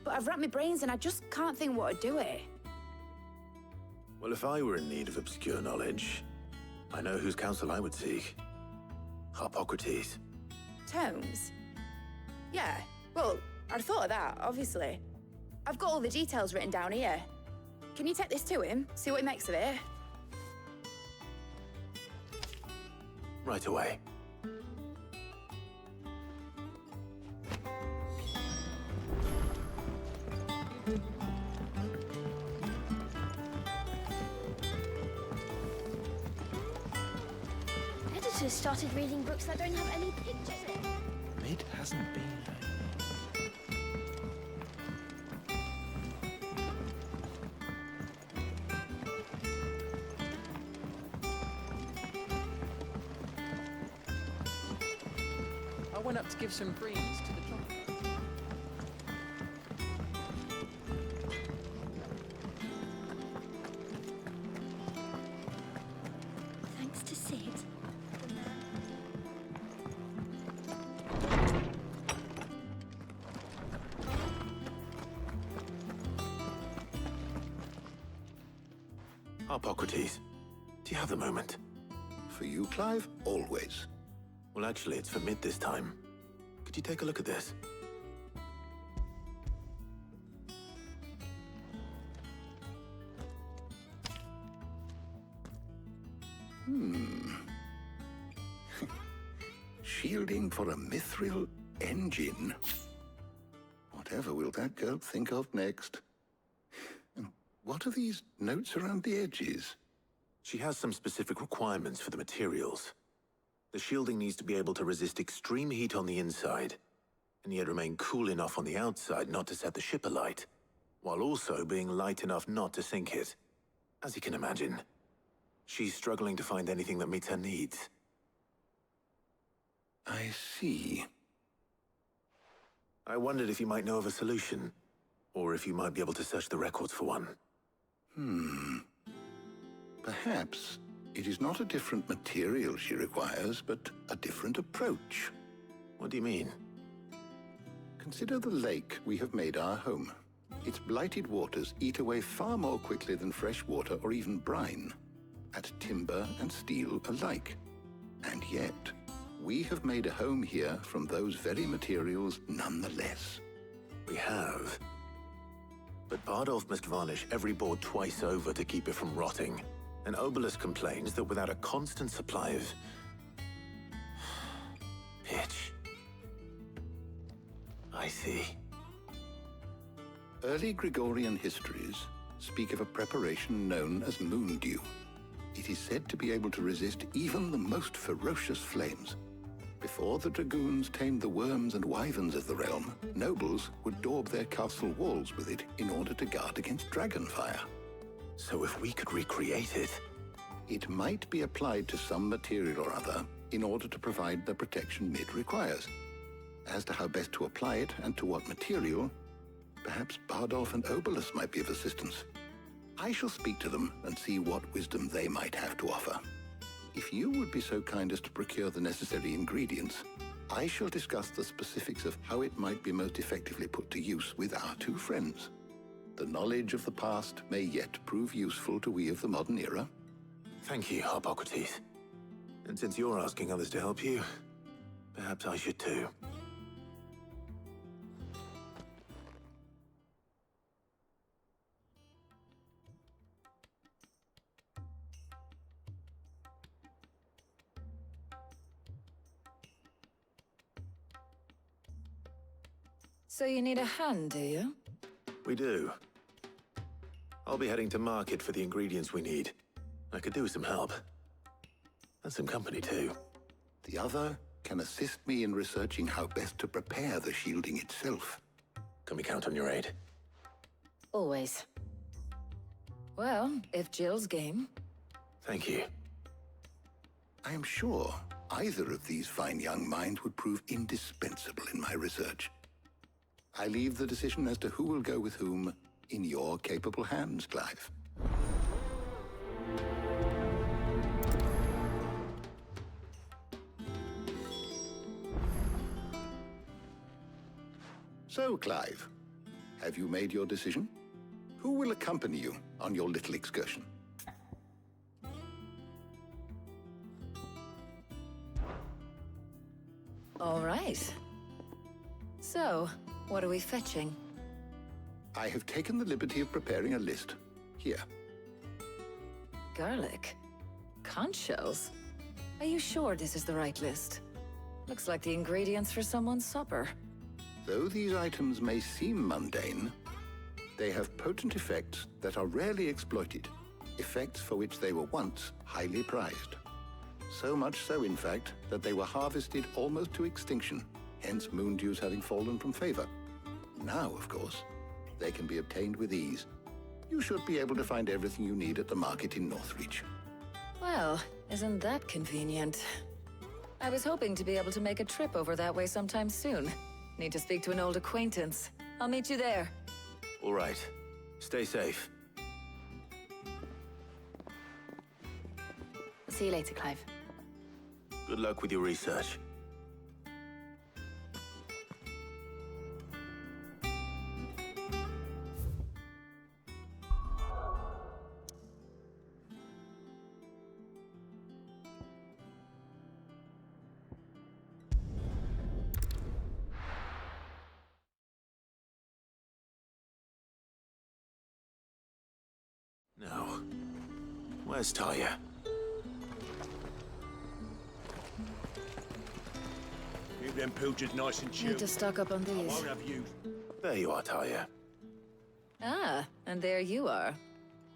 Speaker 11: But I've racked my brains and I just can't think what would do it.
Speaker 1: Well, if I were in need of obscure knowledge, I know whose counsel I would seek. Harpocrates.
Speaker 11: Tomes? Yeah, well, I'd thought of that, obviously. I've got all the details written down here. Can you take this to him, see what he makes of it?
Speaker 1: Right away.
Speaker 9: Editors started reading books that don't have any pictures in.
Speaker 14: Mid hasn't been here.
Speaker 2: I went up to give some greens to the chocolate.
Speaker 9: Thanks to Sid.
Speaker 1: Harpocrates, do you have the moment?
Speaker 8: For you, Clive, always.
Speaker 1: Well, actually, it's for Mid this time. Could you take a look at this?
Speaker 8: Shielding for a mithril engine. Whatever will that girl think of next? And what are these notes around the edges?
Speaker 1: She has some specific requirements for the materials. The shielding needs to be able to resist extreme heat on the inside, and yet remain cool enough on the outside not to set the ship alight, while also being light enough not to sink it. As you can imagine, She's struggling to find anything that meets her needs.
Speaker 8: I see.
Speaker 1: I wondered if you might know of a solution, or if you might be able to search the records for one.
Speaker 8: Perhaps it is not a different material she requires, but a different approach.
Speaker 1: What do you mean?
Speaker 8: Consider the lake we have made our home. Its blighted waters eat away far more quickly than fresh water or even brine, at timber and steel alike. And yet, we have made a home here from those very materials nonetheless.
Speaker 1: We have. But Bardolph must varnish every board twice over to keep it from rotting. And Obelisk complains that without a constant supply of pitch. I see.
Speaker 8: Early Gregorian histories speak of a preparation known as moon dew. It is said to be able to resist even the most ferocious flames. Before the dragoons tamed the worms and wyverns of the realm, nobles would daub their castle walls with it in order to guard against dragonfire.
Speaker 1: So if we could recreate it...
Speaker 8: It might be applied to some material or other in order to provide the protection Mid requires. As to how best to apply it and to what material, perhaps Bardolph and Obelisk might be of assistance. I shall speak to them and see what wisdom they might have to offer. If you would be so kind as to procure the necessary ingredients, I shall discuss the specifics of how it might be most effectively put to use with our two friends. The knowledge of the past may yet prove useful to we of the modern era.
Speaker 1: Thank you, Hippocrates. And since you're asking others to help you, perhaps I should too.
Speaker 12: So you need a hand, do you?
Speaker 1: We do. I'll be heading to market for the ingredients we need. I could do with some help. And some company, too.
Speaker 8: The other can assist me in researching how best to prepare the shielding itself.
Speaker 1: Can we count on your aid?
Speaker 12: Always. Well, if Jill's game.
Speaker 1: Thank you.
Speaker 8: I am sure either of these fine young minds would prove indispensable in my research. I leave the decision as to who will go with whom in your capable hands, Clive. So, Clive, have you made your decision? Who will accompany you on your little excursion?
Speaker 12: All right. So, what are we fetching?
Speaker 8: I have taken the liberty of preparing a list. Here.
Speaker 12: Garlic? Conch shells? Are you sure this is the right list? Looks like the ingredients for someone's supper.
Speaker 8: Though these items may seem mundane, they have potent effects that are rarely exploited, effects for which they were once highly prized. So much so, in fact, that they were harvested almost to extinction, hence moon dews having fallen from favor. Now, of course, they can be obtained with ease. You should be able to find everything you need at the market in Northreach.
Speaker 12: Well, isn't that convenient? I was hoping to be able to make a trip over that way sometime soon. Need to speak to an old acquaintance. I'll meet you there.
Speaker 1: All right. Stay safe.
Speaker 11: See you later, Clive.
Speaker 1: Good luck with your research. Now, where's Taya?
Speaker 15: Keep them pilchards nice and chilled.
Speaker 12: Need to stock up on
Speaker 15: I
Speaker 12: these.
Speaker 15: won't have you.
Speaker 1: There you are, Taya.
Speaker 12: Ah, and there you are.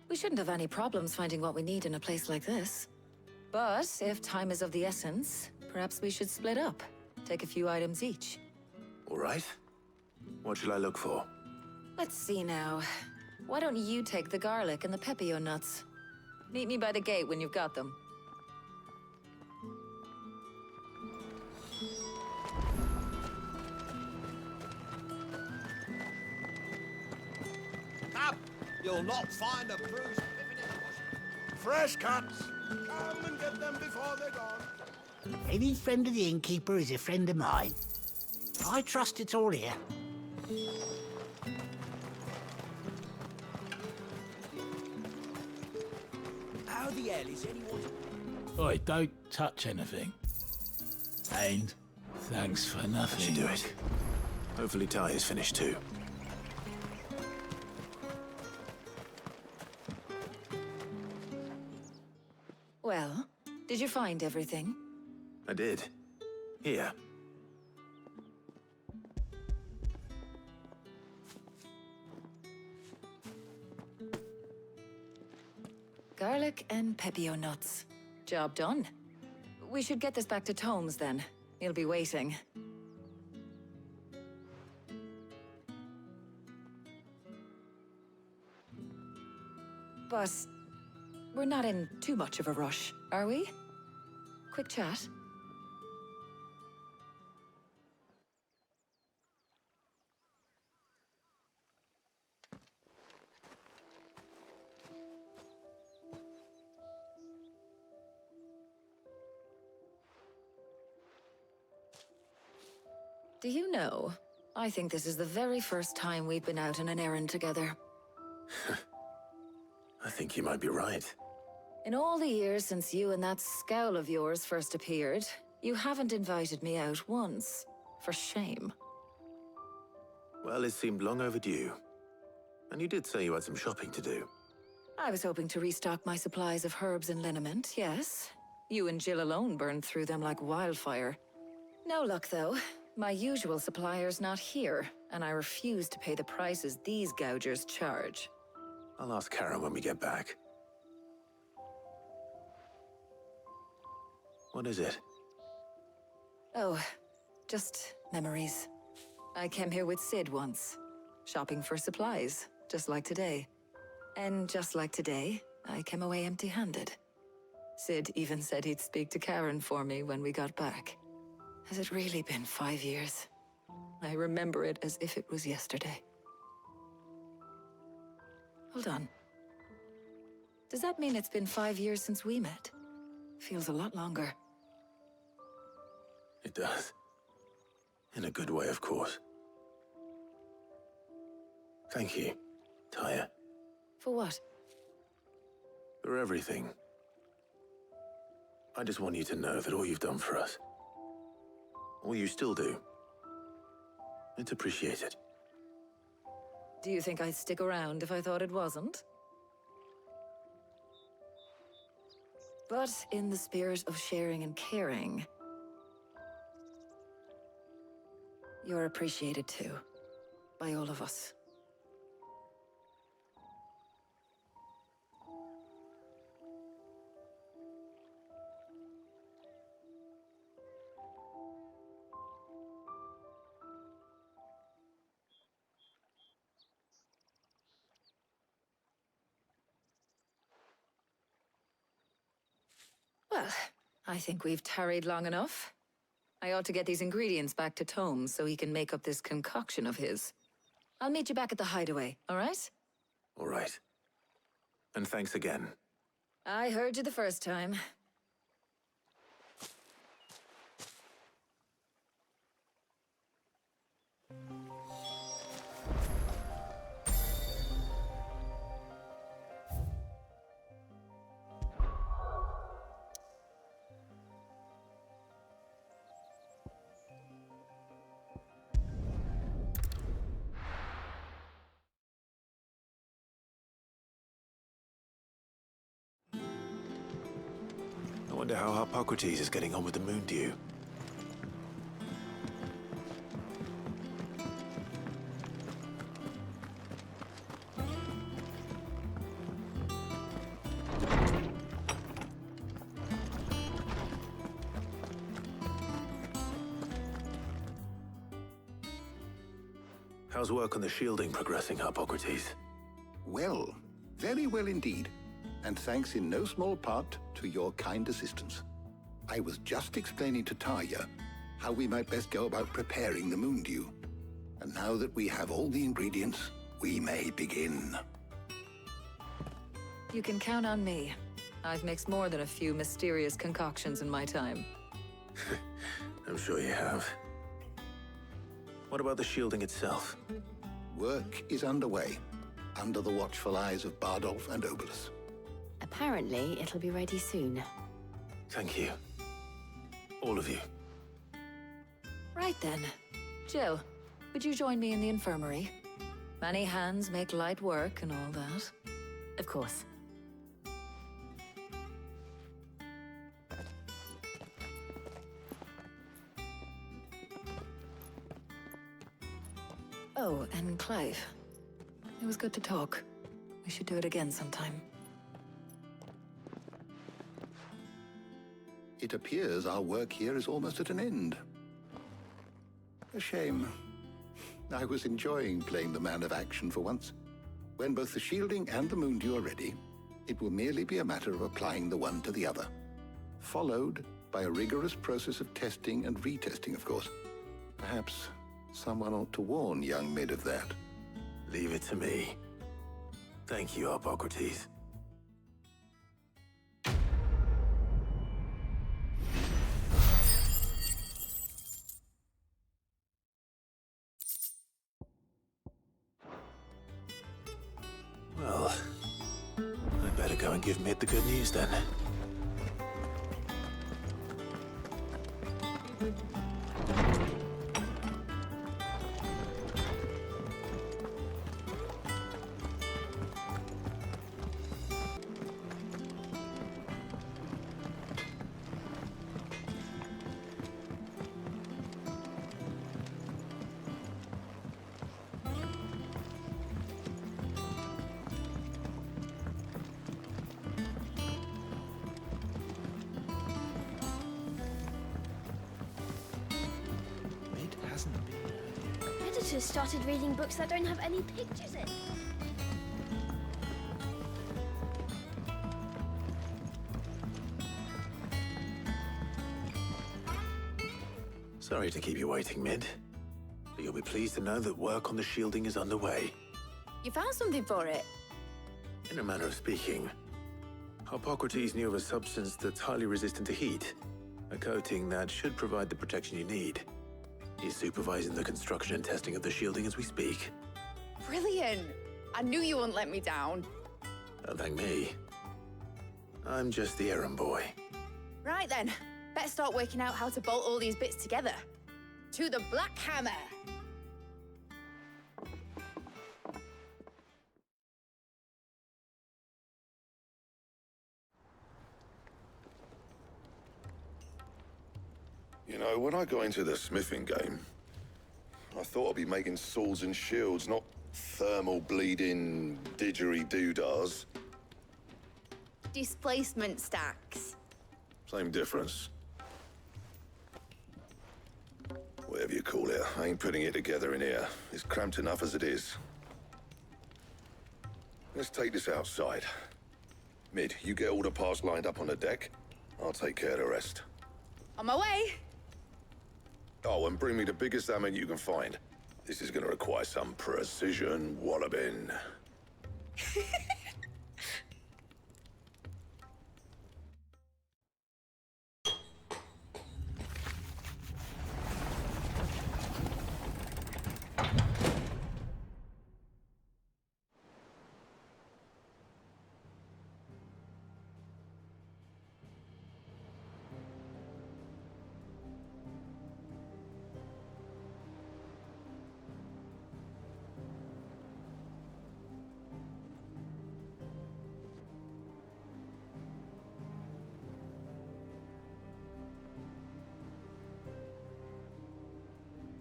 Speaker 12: We shouldn't have any problems finding what we need in a place like this. But if time is of the essence, perhaps we should split up. Take a few items each.
Speaker 1: All right. What shall I look for?
Speaker 12: Let's see now. Why don't you take the garlic and the pepio nuts? Meet me by the gate when you've got them.
Speaker 15: Up! You'll not find a bruise living in the bush.
Speaker 6: Fresh cuts! Come and get them before they're gone.
Speaker 22: Any friend of the innkeeper is a friend of mine. I trust it's all here.
Speaker 10: How the hell is anyone...
Speaker 23: Oi, don't touch anything. And thanks for nothing.
Speaker 1: Should do it. Hopefully Ty is finished too.
Speaker 12: Well, did you find everything?
Speaker 1: I did. Here.
Speaker 12: Garlic and pepio nuts. Job done. We should get this back to Tomes then. He'll be waiting. But we're not in too much of a rush, are we? Quick chat. Do you know, I think this is the very first time we've been out on an errand together.
Speaker 1: I think you might be right.
Speaker 12: In all the years since you and that scowl of yours first appeared, you haven't invited me out once. For shame.
Speaker 1: Well, it seemed long overdue. And you did say you had some shopping to do.
Speaker 12: I was hoping to restock my supplies of herbs and liniment, yes. You and Jill alone burned through them like wildfire. No luck, though. My usual supplier's not here, and I refuse to pay the prices these gougers charge.
Speaker 1: I'll ask Karen when we get back. What is it?
Speaker 12: Oh, just memories. I came here with Sid once, shopping for supplies, just like today. And just like today, I came away empty-handed. Sid even said he'd speak to Karen for me when we got back. Has it really been 5 years? I remember it as if it was yesterday. Hold on. Does that mean it's been 5 years since we met? Feels a lot longer.
Speaker 1: It does. In a good way, of course. Thank you, Tyre.
Speaker 12: For what?
Speaker 1: For everything. I just want you to know that all you've done for us, all you still do, it's appreciated.
Speaker 12: Do you think I'd stick around if I thought it wasn't? But in the spirit of sharing and caring, you're appreciated too, by all of us. Well, I think we've tarried long enough. I ought to get these ingredients back to Tomes so he can make up this concoction of his. I'll meet you back at the hideaway, all right?
Speaker 1: All right. And thanks again.
Speaker 12: I heard you the first time.
Speaker 1: I wonder how Hippocrates is getting on with the moon dew. How's work on the shielding progressing, Hippocrates?
Speaker 8: Well, very well indeed. And thanks in no small part to your kind assistance. I was just explaining to Tarja how we might best go about preparing the moon dew. And now that we have all the ingredients, we may begin.
Speaker 12: You can count on me. I've mixed more than a few mysterious concoctions in my time.
Speaker 1: I'm sure you have. What about the shielding itself?
Speaker 8: Work is underway, under the watchful eyes of Bardolph and Obolus.
Speaker 5: Apparently, it'll be ready soon.
Speaker 1: Thank you. All of you.
Speaker 12: Right then. Jill, would you join me in the infirmary? Many hands make light work and all that.
Speaker 5: Of course.
Speaker 12: Oh, and Clive. It was good to talk. We should do it again sometime.
Speaker 8: It appears our work here is almost at an end. A shame. I was enjoying playing the man of action for once. When both the shielding and the moon dew are ready, it will merely be a matter of applying the one to the other. Followed by a rigorous process of testing and retesting, of course. Perhaps someone ought to warn young Mid of that.
Speaker 1: Leave it to me. Thank you, Hippocrates. Well, I'd better go and give Mid the good news then.
Speaker 9: Editors started reading books that don't have any pictures in.
Speaker 1: Sorry to keep you waiting, Mid. But you'll be pleased to know that work on the shielding is underway.
Speaker 11: You found something for it?
Speaker 1: In a manner of speaking, Hippocrates knew of a substance that's highly resistant to heat. A coating that should provide the protection you need. He's supervising the construction and testing of the shielding as we speak.
Speaker 11: Brilliant! I knew you wouldn't let me down.
Speaker 1: Don't thank me. I'm just the errand boy.
Speaker 11: Right then, better start working out how to bolt all these bits together. To the Black Hammer!
Speaker 3: You know, when I got into the smithing game, I thought I'd be making swords and shields, not thermal bleeding didgeridoo-dahs.
Speaker 11: Displacement stacks.
Speaker 3: Same difference. Whatever you call it, I ain't putting it together in here. It's cramped enough as it is. Let's take this outside. Mid, you get all the parts lined up on the deck. I'll take care of the rest.
Speaker 11: On my way!
Speaker 3: Oh, and bring me the biggest hammer you can find. This is gonna require some precision walloping.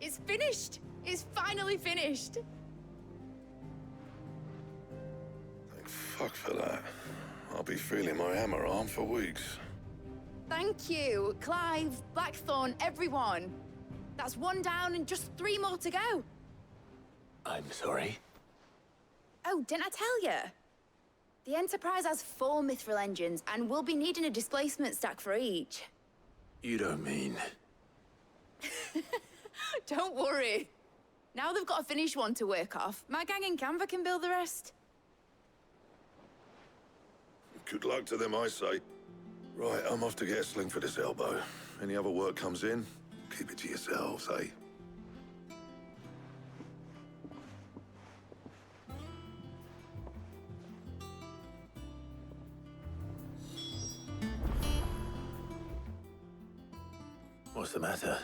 Speaker 11: It's finished! It's finally finished!
Speaker 3: Thank fuck for that. I'll be feeling my hammer arm for weeks.
Speaker 11: Thank you, Clive, Blackthorn, everyone. That's one down and just 3 more to go.
Speaker 1: I'm sorry.
Speaker 11: Oh, didn't I tell you? The Enterprise has 4 mithril engines, and we'll be needing a displacement stack for each.
Speaker 1: You don't mean...
Speaker 11: Don't worry. Now they've got a finished one to work off. My gang in Canva can build the rest.
Speaker 3: Good luck to them, I say. Right, I'm off to get a sling for this elbow. Any other work comes in, keep it to yourselves, eh?
Speaker 1: What's the matter?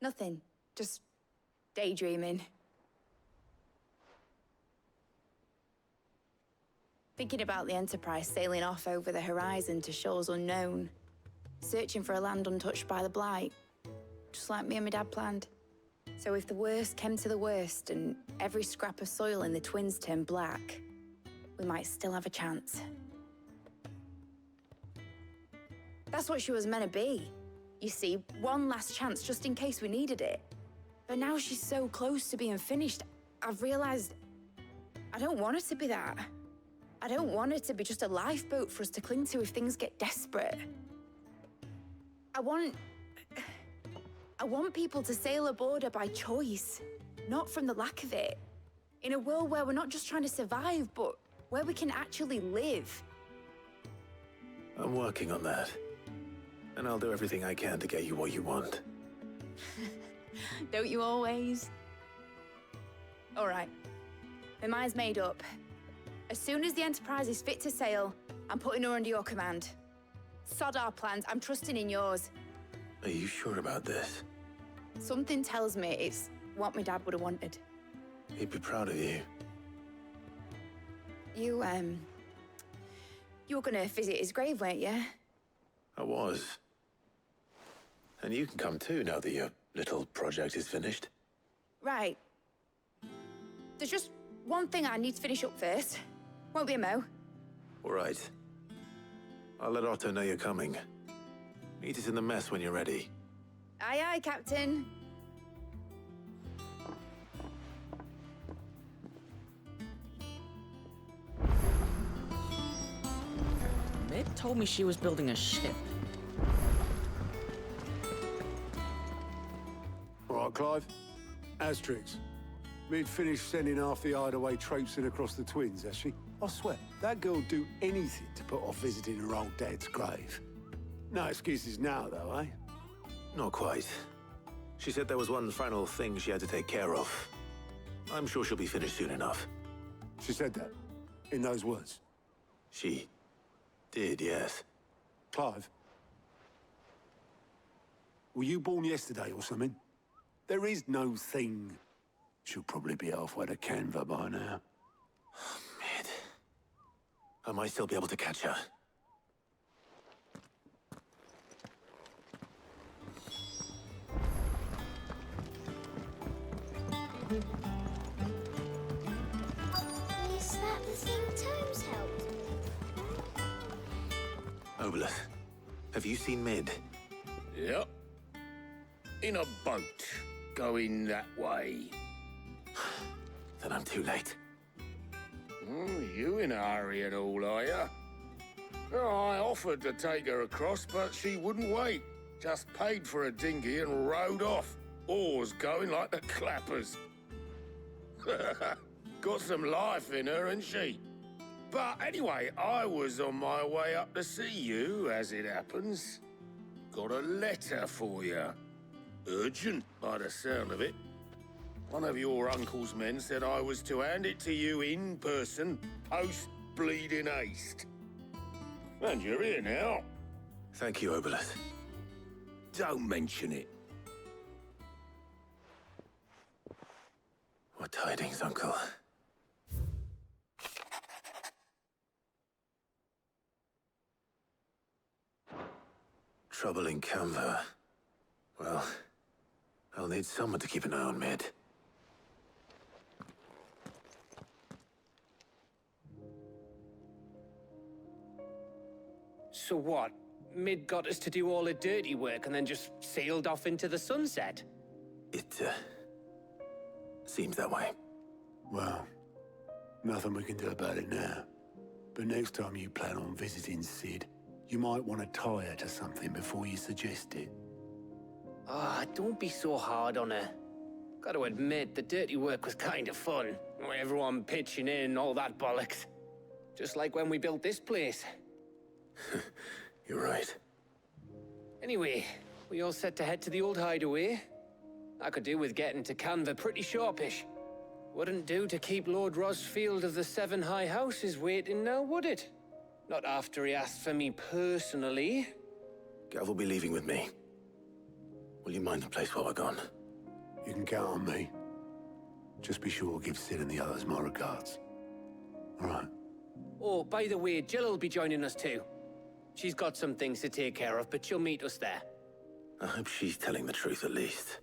Speaker 11: Nothing. Just daydreaming. Thinking about the Enterprise sailing off over the horizon to shores unknown. Searching for a land untouched by the Blight. Just like me and my dad planned. So if the worst came to the worst and every scrap of soil in the Twins turned black, we might still have a chance. That's what she was meant to be. You see, one last chance just in case we needed it. But now she's so close to being finished, I've realized I don't want it to be that. I don't want it to be just a lifeboat for us to cling to if things get desperate. I want people to sail aboard her by choice, not from the lack of it. In a world where we're not just trying to survive, but where we can actually live.
Speaker 1: I'm working on that. And I'll do everything I can to get you what you want.
Speaker 11: Don't you always? All right. My mind's made up. As soon as the Enterprise is fit to sail, I'm putting her under your command. Sod our plans, I'm trusting in yours.
Speaker 1: Are you sure about this?
Speaker 11: Something tells me it's what my dad would have wanted.
Speaker 1: He'd be proud of you.
Speaker 11: You were gonna visit his grave, weren't you?
Speaker 1: I was. And you can come too now that your little project is finished.
Speaker 11: Right. There's just one thing I need to finish up first. Won't be a mo.
Speaker 1: All right. I'll let Otto know you're coming. Meet us in the mess when you're ready.
Speaker 11: Aye, aye, Captain.
Speaker 10: Mid told me she was building a ship.
Speaker 4: All right, Clive. Asterix. Mid finished sending half the hideaway traipsing across the Twins, has she? I swear, that girl'd do anything to put off visiting her old dad's grave. No excuses now, though, eh?
Speaker 1: Not quite. She said there was one final thing she had to take care of. I'm sure she'll be finished soon enough.
Speaker 4: She said that? In those words?
Speaker 1: She did, yes.
Speaker 4: Clive? Were you born yesterday or something? There is no thing. She'll probably be halfway to Canva by now.
Speaker 1: Mid. I might still be able to catch her.
Speaker 9: Is that the thing Tomes helped?
Speaker 1: Obolus, have you seen Mid?
Speaker 7: Yep. In a boat, going that way.
Speaker 1: Then I'm too late.
Speaker 7: You in a hurry and all, are ya? I offered to take her across, but she wouldn't wait. Just paid for a dinghy and rowed off. Oars going like the clappers. Got some life in her, ain't she? But anyway, I was on my way up to see you, as it happens. Got a letter for you. Urgent, by the sound of it. One of your uncle's men said I was to hand it to you in person, post-bleeding haste. And you're here now.
Speaker 1: Thank you, Obolus.
Speaker 7: Don't mention it.
Speaker 1: What tidings, Uncle? Trouble in Canva. Well, I'll need someone to keep an eye on Mid.
Speaker 2: So what? Mid got us to do all the dirty work and then just sailed off into the sunset?
Speaker 1: It, seems that way.
Speaker 4: Well, Nothing we can do about it now. But next time you plan on visiting Sid, you might want to tie her to something before you suggest it.
Speaker 2: Ah, don't be so hard on her. Gotta admit, the dirty work was kind of fun. Everyone pitching in, all that bollocks. Just like when we built this place.
Speaker 1: You're right.
Speaker 2: Anyway, we all set to head to the old hideaway. I could do with getting to Canva pretty sharpish. Wouldn't do to keep Lord Rosfield of the Seven High Houses waiting now, would it? Not after he asked for me personally.
Speaker 1: Gav will be leaving with me. Will you mind the place while we're gone?
Speaker 4: You can count on me. Just be sure to give Sid and the others my regards. All right.
Speaker 2: Oh, by the way, Jill will be joining us too. She's got some things to take care of, but she'll meet us there.
Speaker 1: I hope she's telling the truth at least.